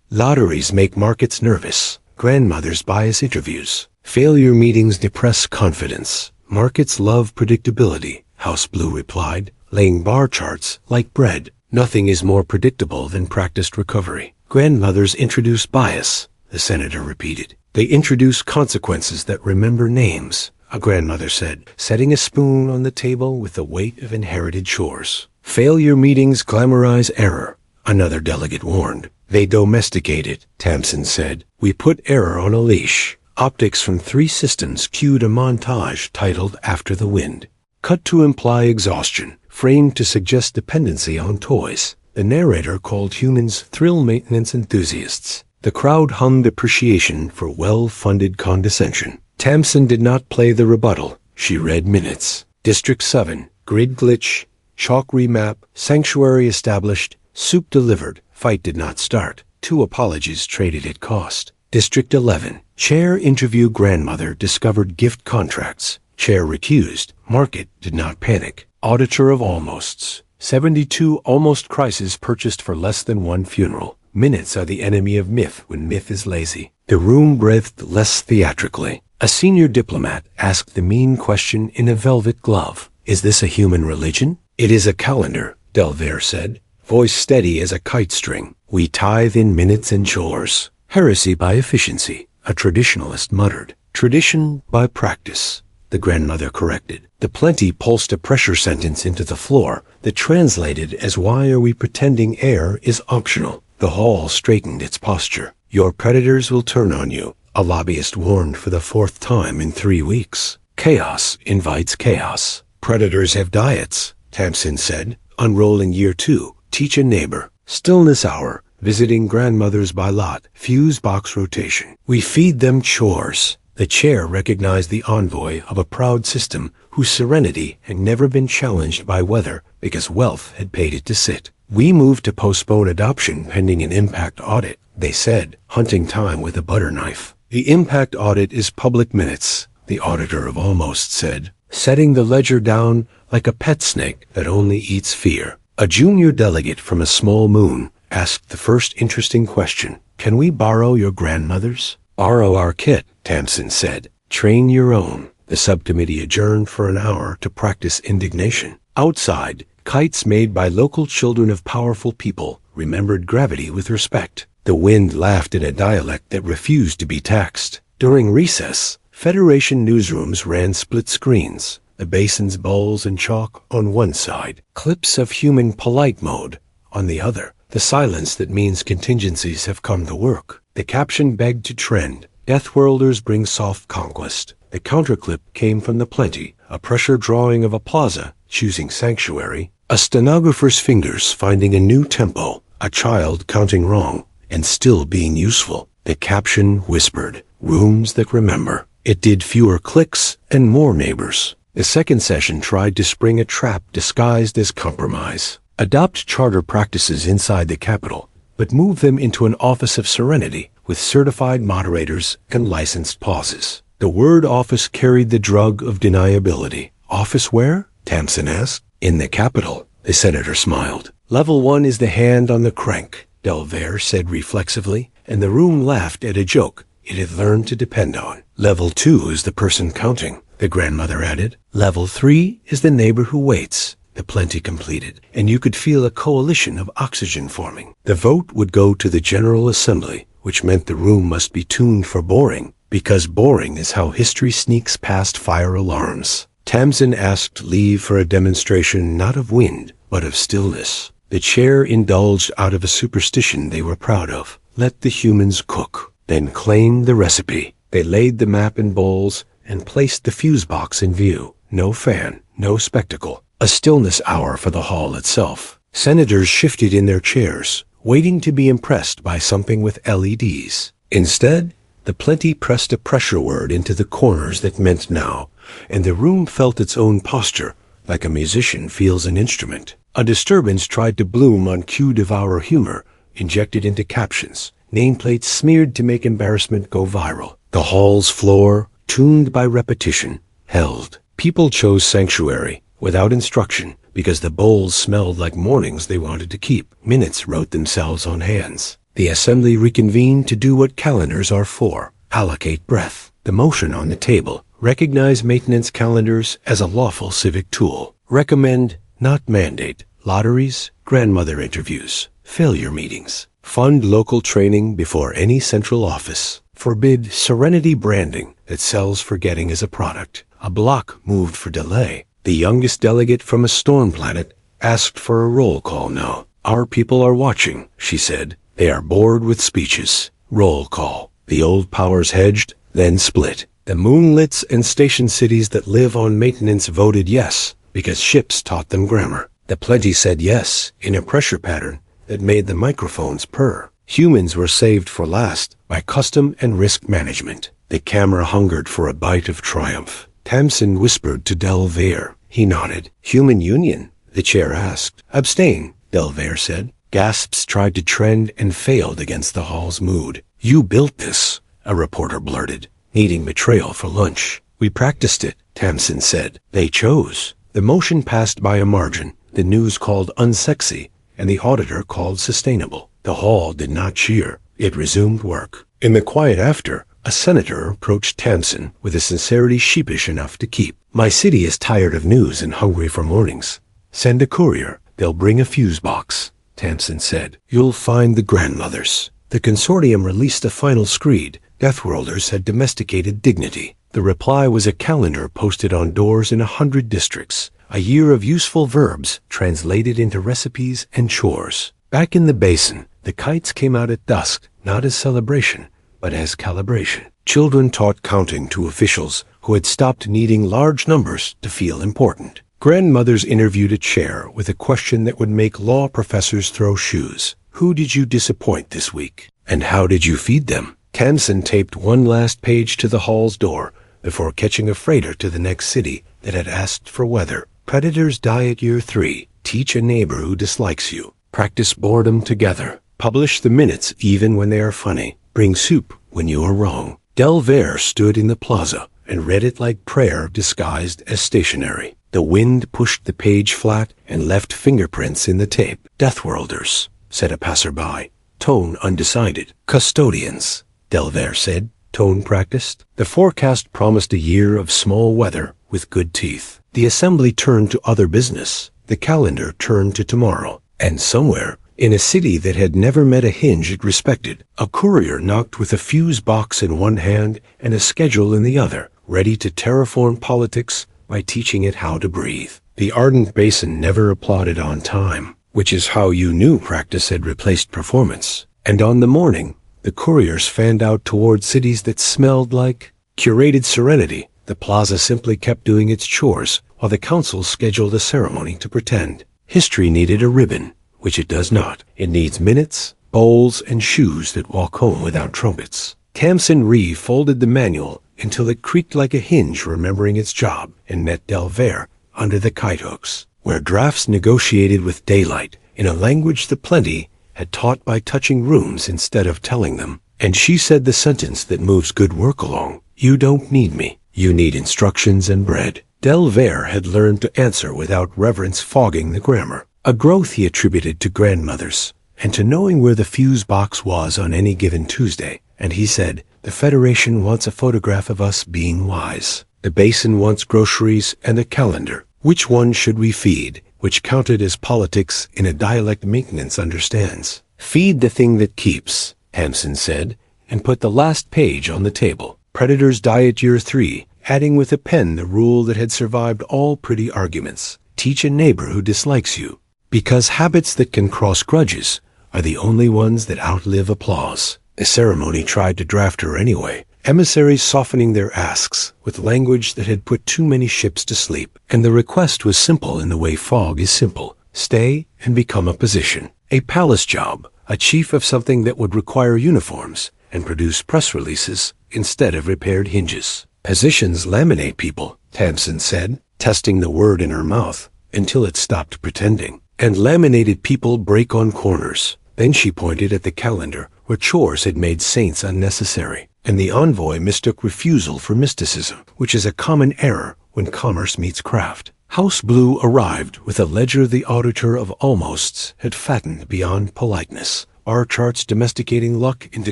Lotteries make markets nervous. Grandmothers bias interviews. Failure meetings depress confidence. Markets love predictability, House Blue replied, laying bar charts like bread. Nothing is more predictable than practiced recovery. Grandmothers introduce bias, the senator repeated. They introduce consequences that remember names, a grandmother said, setting a spoon on the table with the weight of inherited chores. Failure meetings glamorize error, another delegate warned. They domesticate it, Tamsin said. We put error on a leash. Optics from 3 systems cued a montage titled After the Wind. Cut to imply exhaustion, framed to suggest dependency on toys. The narrator called humans thrill maintenance enthusiasts. The crowd hummed appreciation for well-funded condescension. Tamsin did not play the rebuttal. She read minutes. District 7, grid glitch, chalk remap, sanctuary established, soup delivered, fight did not start. 2 apologies traded at cost. District 11, chair interview grandmother discovered gift contracts. Chair recused, market did not panic. Auditor of almosts. 72 almost crises purchased for less than 1 funeral. Minutes are the enemy of myth when myth is lazy. The room breathed less theatrically. A senior diplomat asked the mean question in a velvet glove. Is this a human religion? It is a calendar, Delvere said, voice steady as a kite string. We tithe in minutes and chores. Heresy by efficiency, a traditionalist muttered. Tradition by practice, the grandmother corrected. The plenty pulsed a pressure sentence into the floor that translated as why are we pretending air is optional. The hall straightened its posture. Your predators will turn on you, a lobbyist warned for the 4th time in 3 weeks. Chaos invites chaos. Predators have diets, Tamsin said, unrolling year 2. Teach a neighbor. Stillness hour. Visiting grandmothers by lot. Fuse box rotation. We feed them chores. The chair recognized the envoy of a proud system whose serenity had never been challenged by weather because wealth had paid it to sit. We moved to postpone adoption pending an impact audit, they said, hunting time with a butter knife. The impact audit is public minutes, the auditor of almost said, setting the ledger down like a pet snake that only eats fear. A junior delegate from a small moon asked the first interesting question. Can we borrow your grandmother's? Borrow our kit, Tamsin said. Train your own. The subcommittee adjourned for an hour to practice indignation. Outside, kites made by local children of powerful people remembered gravity with respect. The wind laughed in a dialect that refused to be taxed. During recess, Federation newsrooms ran split screens. The basin's bowls and chalk on one side, clips of human polite mode on the other. The silence that means contingencies have come to work. The caption begged to trend. Deathworlders bring soft conquest. The counterclip came from the plenty, a pressure drawing of a plaza, choosing sanctuary, a stenographer's fingers finding a new tempo, a child counting wrong, and still being useful. The caption whispered, rooms that remember. It did fewer clicks and more neighbors. The second session tried to spring a trap disguised as compromise. Adopt charter practices inside the Capitol, but move them into an office of serenity with certified moderators and licensed pauses. The word office carried the drug of deniability. Office where? Tamsin asked. In the Capitol, the senator smiled. Level 1 is the hand on the crank, Delvere said reflexively, and the room laughed at a joke it had learned to depend on. Level 2 is the person counting, the grandmother added. Level 3 is the neighbor who waits, the plenty completed, and you could feel a coalition of oxygen forming. The vote would go to the General Assembly, which meant the room must be tuned for boring, because boring is how history sneaks past fire alarms. Tamsin asked leave for a demonstration not of wind, but of stillness. The chair indulged out of a superstition they were proud of. Let the humans cook, then claim the recipe. They laid the map in bowls and placed the fuse box in view. No fan, no spectacle. A stillness hour for the hall itself. Senators shifted in their chairs, waiting to be impressed by something with LEDs. Instead, the plenty pressed a pressure word into the corners that meant now, and the room felt its own posture, like a musician feels an instrument. A disturbance tried to bloom on cue devour humor, injected into captions, nameplates smeared to make embarrassment go viral. The hall's floor, tuned by repetition, held. People chose sanctuary, without instruction, because the bowls smelled like mornings they wanted to keep. Minutes wrote themselves on hands. The assembly reconvened to do what calendars are for: allocate breath. The motion on the table: recognize maintenance calendars as a lawful civic tool. Recommend, not mandate, lotteries, grandmother interviews, failure meetings. Fund local training before any central office. Forbid serenity branding that sells forgetting as a product. A block moved for delay. The youngest delegate from a storm planet asked for a roll call now. Our people are watching, she said. They are bored with speeches. Roll call. The old powers hedged, then split. The moonlets and station cities that live on maintenance voted yes, because ships taught them grammar. The plenty said yes, in a pressure pattern that made the microphones purr. Humans were saved for last by custom and risk management. The camera hungered for a bite of triumph. Tamsin whispered to Delvair. He nodded. Human union? The chair asked. Abstain, Delvair said. Gasps tried to trend and failed against the hall's mood. You built this, a reporter blurted, needing betrayal for lunch. We practiced it, Tamsin said. They chose. The motion passed by a margin. The news called unsexy, and the auditor called sustainable. The hall did not cheer. It resumed work. In the quiet after, a senator approached Tamsin with a sincerity sheepish enough to keep. My city is tired of news and hungry for mornings. Send a courier. They'll bring a fuse box, Tamsin said. You'll find the grandmothers. The consortium released a final screed. Deathworlders had domesticated dignity. The reply was a calendar posted on doors in 100 districts. A year of useful verbs translated into recipes and chores. Back in the basin, the kites came out at dusk, not as celebration, but as calibration. Children taught counting to officials who had stopped needing large numbers to feel important. Grandmothers interviewed a chair with a question that would make law professors throw shoes. Who did you disappoint this week? And how did you feed them? Tamsin taped one last page to the hall's door before catching a freighter to the next city that had asked for weather. Predators Diet Year 3. Teach a neighbor who dislikes you. Practice boredom together. Publish the minutes even when they are funny. Bring soup when you are wrong. Delvair stood in the plaza and read it like prayer disguised as stationery. The wind pushed the page flat and left fingerprints in the tape. Deathworlders, said a passerby. Tone undecided. Custodians, Delvair said. Tone practiced. The forecast promised a year of small weather with good teeth. The assembly turned to other business. The calendar turned to tomorrow. And somewhere, in a city that had never met a hinge it respected, a courier knocked with a fuse box in one hand and a schedule in the other, ready to terraform politics by teaching it how to breathe. The ardent basin never applauded on time, which is how you knew practice had replaced performance. And on the morning, the couriers fanned out toward cities that smelled like curated serenity. The plaza simply kept doing its chores, while the council scheduled a ceremony to pretend. History needed a ribbon, which it does not. It needs minutes, bowls, and shoes that walk home without trumpets. Tamsin re-folded the manual until it creaked like a hinge remembering its job, and met Delvair under the kite hooks, where drafts negotiated with daylight in a language the plenty had taught by touching rooms instead of telling them. And she said the sentence that moves good work along. You don't need me. You need instructions and bread. Delvair had learned to answer without reverence fogging the grammar, a growth he attributed to grandmothers, and to knowing where the fuse box was on any given Tuesday. And he said, the Federation wants a photograph of us being wise. The basin wants groceries and a calendar. Which one should we feed? Which counted as politics in a dialect maintenance understands. Feed the thing that keeps, Tamsin said, and put the last page on the table. Predators Diet Year 3, adding with a pen the rule that had survived all pretty arguments. Teach a neighbor who dislikes you. Because habits that can cross grudges are the only ones that outlive applause. The ceremony tried to draft her anyway, emissaries softening their asks with language that had put too many ships to sleep. And the request was simple in the way fog is simple. Stay and become a position. A palace job, a chief of something that would require uniforms and produce press releases instead of repaired hinges. Positions laminate people, Tamsin said, testing the word in her mouth until it stopped pretending. And laminated people break on corners. Then she pointed at the calendar where chores had made saints unnecessary. and the envoy mistook refusal for mysticism, which is a common error when commerce meets craft. House Blue arrived with a ledger the auditor of almosts had fattened beyond politeness, bar charts domesticating luck into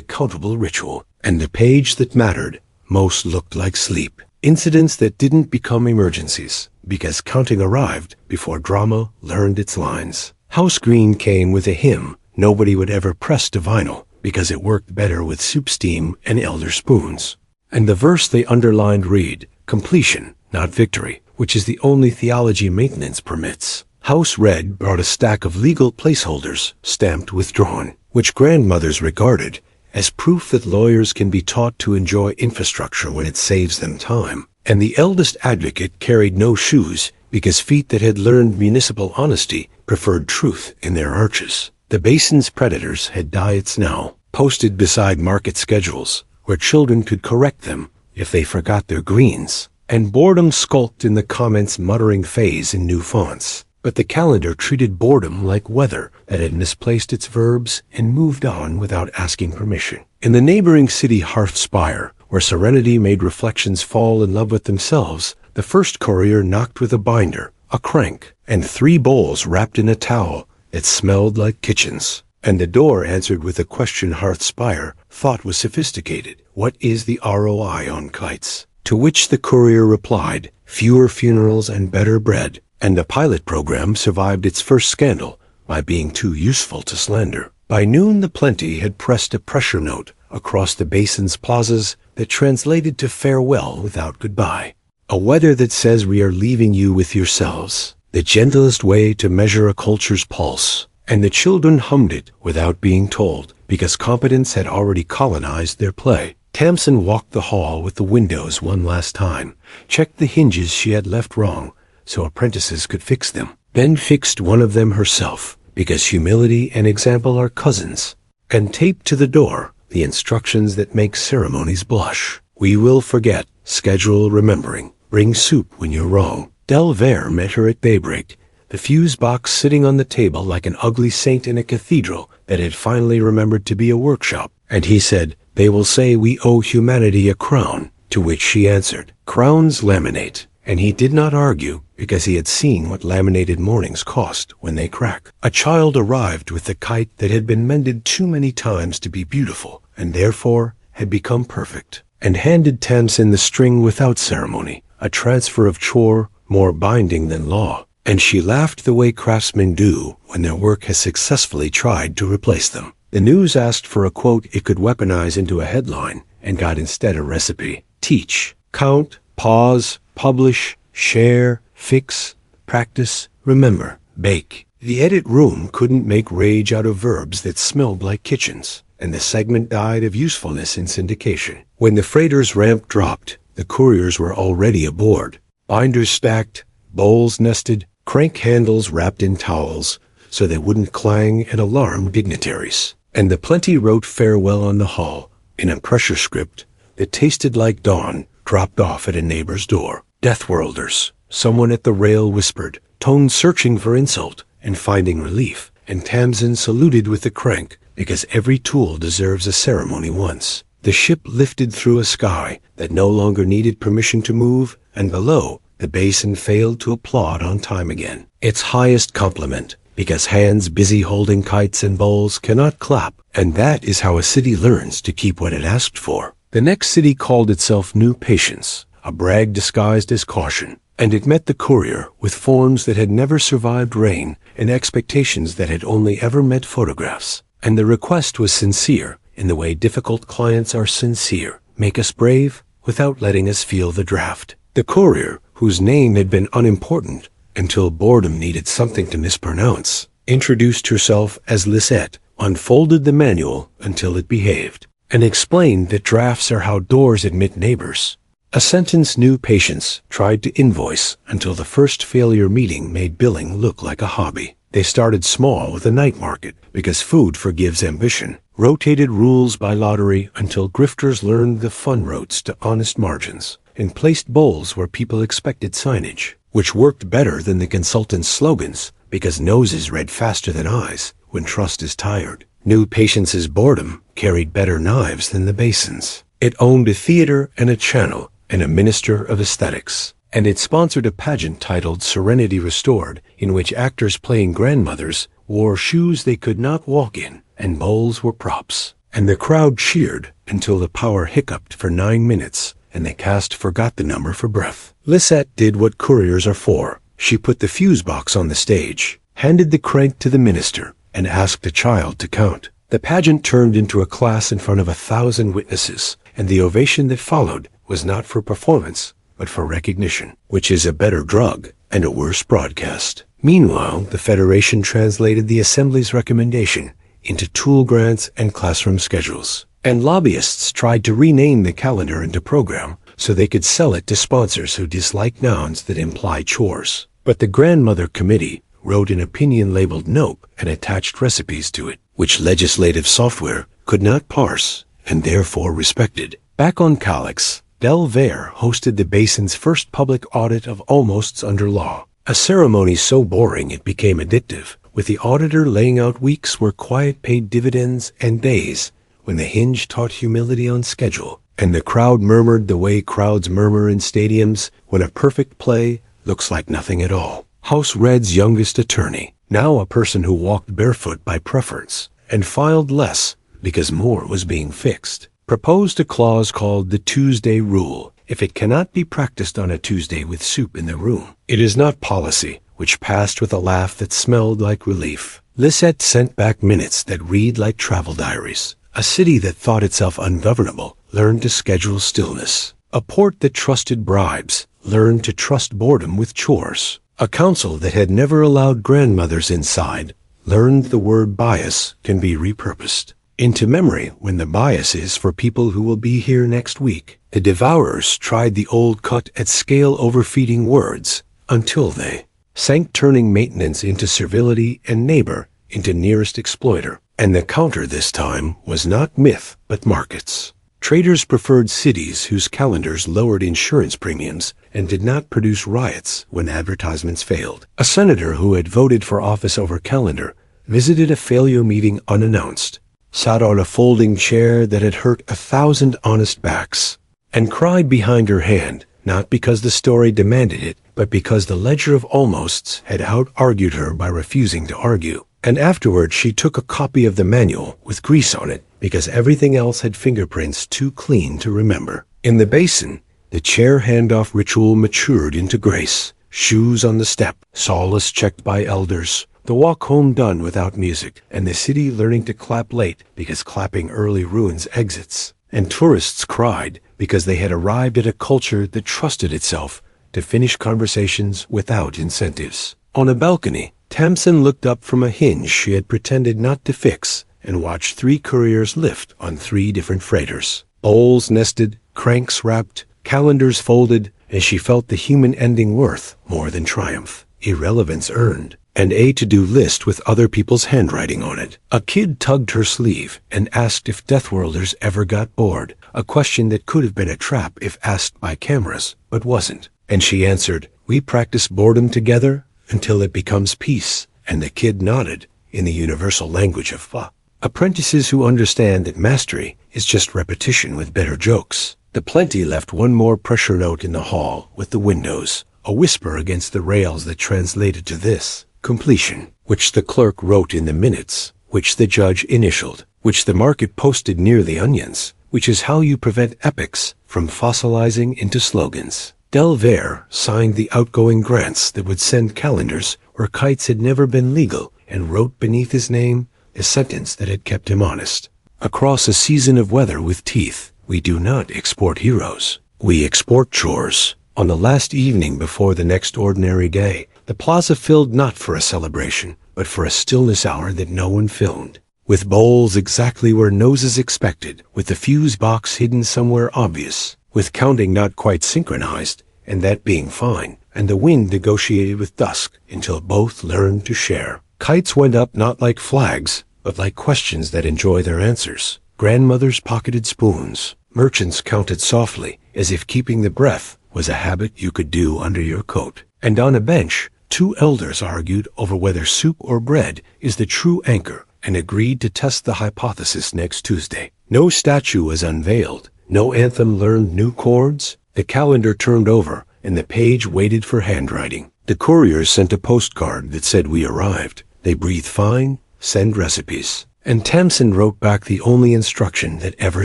countable ritual, and the page that mattered most looked like sleep. Incidents that didn't become emergencies, because counting arrived before drama learned its lines. House Green came with a hymn nobody would ever press to vinyl, because it worked better with soup steam and elder spoons. And the verse they underlined read, completion, not victory, which is the only theology maintenance permits. House Red brought a stack of legal placeholders, stamped withdrawn, which grandmothers regarded as proof that lawyers can be taught to enjoy infrastructure when it saves them time. And the eldest advocate carried no shoes because feet that had learned municipal honesty preferred truth in their arches. The basin's predators had diets now, posted beside market schedules, where children could correct them if they forgot their greens. And boredom skulked in the comments muttering phase in new fonts. But the calendar treated boredom like weather that had misplaced its verbs and moved on without asking permission. In the neighboring city Hearthspire, where serenity made reflections fall in love with themselves, the first courier knocked with a binder, a crank, and 3 bowls wrapped in a towel that smelled like kitchens. And the door answered with a question Hearthspire thought was sophisticated. What is the ROI on kites? To which the courier replied, fewer funerals and better bread. And the pilot program survived its first scandal by being too useful to slander. By noon, the Plenty had pressed a pressure note across the basin's plazas that translated to farewell without goodbye. A weather that says we are leaving you with yourselves, the gentlest way to measure a culture's pulse. And the children hummed it without being told, because competence had already colonized their play. Tamsin walked the hall with the windows one last time, checked the hinges she had left wrong, so apprentices could fix them, then fixed one of them herself, because humility and example are cousins, and taped to the door the instructions that make ceremonies blush. We will forget, schedule remembering, bring soup when you're wrong. Delvere met her at daybreak, the fuse box sitting on the table like an ugly saint in a cathedral that had finally remembered to be a workshop, and he said, they will say we owe humanity a crown, to which she answered, crowns laminate. And he did not argue, because he had seen what laminated mornings cost when they crack. A child arrived with the kite that had been mended too many times to be beautiful, and therefore had become perfect, and handed Tamsin the string without ceremony, a transfer of chore more binding than law. And she laughed the way craftsmen do when their work has successfully tried to replace them. The news asked for a quote it could weaponize into a headline, and got instead a recipe. Teach, count, pause, publish, share, fix, practice, remember, bake. The edit room couldn't make rage out of verbs that smelled like kitchens, and the segment died of usefulness in syndication. When the freighter's ramp dropped, the couriers were already aboard. Binders stacked, bowls nested, crank handles wrapped in towels, so they wouldn't clang and alarm dignitaries. And the Plenty wrote farewell on the hull, in a pressure script that tasted like dawn, dropped off at a neighbor's door. Deathworlders, someone at the rail whispered, tone searching for insult and finding relief, and Tamsin saluted with the crank, because every tool deserves a ceremony once. The ship lifted through a sky that no longer needed permission to move, and below, the basin failed to applaud on time again. Its highest compliment, because hands busy holding kites and bowls cannot clap, and that is how a city learns to keep what it asked for. The next city called itself New Patience, a brag disguised as caution, and it met the courier with forms that had never survived rain and expectations that had only ever met photographs. And the request was sincere, in the way difficult clients are sincere. Make us brave without letting us feel the draft. The courier, whose name had been unimportant until boredom needed something to mispronounce, introduced herself as Lisette, unfolded the manual until it behaved, and explained that drafts are how doors admit neighbors. A sentence New Patience tried to invoice until the first failure meeting made billing look like a hobby. They started small with a night market, because food forgives ambition, rotated rules by lottery until grifters learned the fun roads to honest margins, and placed bowls where people expected signage, which worked better than the consultant's slogans, because noses read faster than eyes when trust is tired. New Patience's boredom carried better knives than the basin's. It owned a theater and a channel and a minister of aesthetics. And it sponsored a pageant titled Serenity Restored, in which actors playing grandmothers wore shoes they could not walk in, and bowls were props. And the crowd cheered until the power hiccuped for 9 minutes, and the cast forgot the number for breath. Lisette did what couriers are for. She put the fuse box on the stage, handed the crank to the minister, and asked the child to count. The pageant turned into a class in front of 1,000 witnesses, and the ovation that followed was not for performance, but for recognition, which is a better drug and a worse broadcast. Meanwhile, the Federation translated the Assembly's recommendation into tool grants and classroom schedules. And lobbyists tried to rename the calendar into program so they could sell it to sponsors who dislike nouns that imply chores. But the Grandmother Committee wrote an opinion labeled Nope and attached recipes to it, which legislative software could not parse and therefore respected. Back on Calyx, Delvair hosted the basin's first public audit of almosts under law, a ceremony so boring it became addictive, with the auditor laying out weeks where quiet paid dividends and days when the hinge taught humility on schedule, and the crowd murmured the way crowds murmur in stadiums when a perfect play looks like nothing at all. House Red's youngest attorney, now a person who walked barefoot by preference and filed less because more was being fixed, proposed a clause called the Tuesday Rule. If it cannot be practiced on a Tuesday with soup in the room, it is not policy, which passed with a laugh that smelled like relief. Lisette sent back minutes that read like travel diaries. A city that thought itself ungovernable learned to schedule stillness. A port that trusted bribes learned to trust boredom with chores. A council that had never allowed grandmothers inside learned the word bias can be repurposed into memory when the bias is for people who will be here next week. The devourers tried the old cut at scale overfeeding words until they sank, turning maintenance into servility and neighbor into nearest exploiter. And the counter this time was not myth, but markets. Traders preferred cities whose calendars lowered insurance premiums and did not produce riots when advertisements failed. A senator who had voted for office over calendar visited a failure meeting unannounced, sat on a folding chair that had hurt 1,000 honest backs, and cried behind her hand, not because the story demanded it, but because the ledger of almosts had out-argued her by refusing to argue. And afterward she took a copy of the manual with grease on it because everything else had fingerprints too clean to remember. In the basin, the chair handoff ritual matured into grace. Shoes on the step, solace checked by elders, the walk home done without music, and the city learning to clap late because clapping early ruins exits. And tourists cried because they had arrived at a culture that trusted itself to finish conversations without incentives. On a balcony, Tamsin looked up from a hinge she had pretended not to fix and watched 3 couriers lift on 3 different freighters. Bowls nested, cranks wrapped, calendars folded, and she felt the human ending worth more than triumph, irrelevance earned, and a to-do list with other people's handwriting on it. A kid tugged her sleeve and asked if Deathworlders ever got bored, a question that could have been a trap if asked by cameras, but wasn't. And she answered, "We practice boredom together until it becomes peace," and the kid nodded in the universal language of fa. Apprentices who understand that mastery is just repetition with better jokes. The plenty left one more pressure note in the hall with the windows, a whisper against the rails that translated to this: completion, which the clerk wrote in the minutes, which the judge initialed, which the market posted near the onions, which is how you prevent epics from fossilizing into slogans. Delvair signed the outgoing grants that would send calendars where kites had never been legal and wrote beneath his name a sentence that had kept him honest. Across a season of weather with teeth, we do not export heroes. We export chores. On the last evening before the next ordinary day, the plaza filled not for a celebration, but for a stillness hour that no one filmed. With bowls exactly where noses expected, with the fuse box hidden somewhere obvious, with counting not quite synchronized, and that being fine, and the wind negotiated with dusk until both learned to share. Kites went up not like flags, but like questions that enjoy their answers. Grandmothers pocketed spoons. Merchants counted softly, as if keeping the breath was a habit you could do under your coat. And on a bench, 2 elders argued over whether soup or bread is the true anchor, and agreed to test the hypothesis next Tuesday. No statue was unveiled, No anthem learned new chords. The calendar turned over, and the page waited for handwriting. The couriers sent a postcard that said we arrived. They breathe fine, send recipes. And Tamsin wrote back the only instruction that ever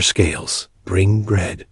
scales. Bring bread.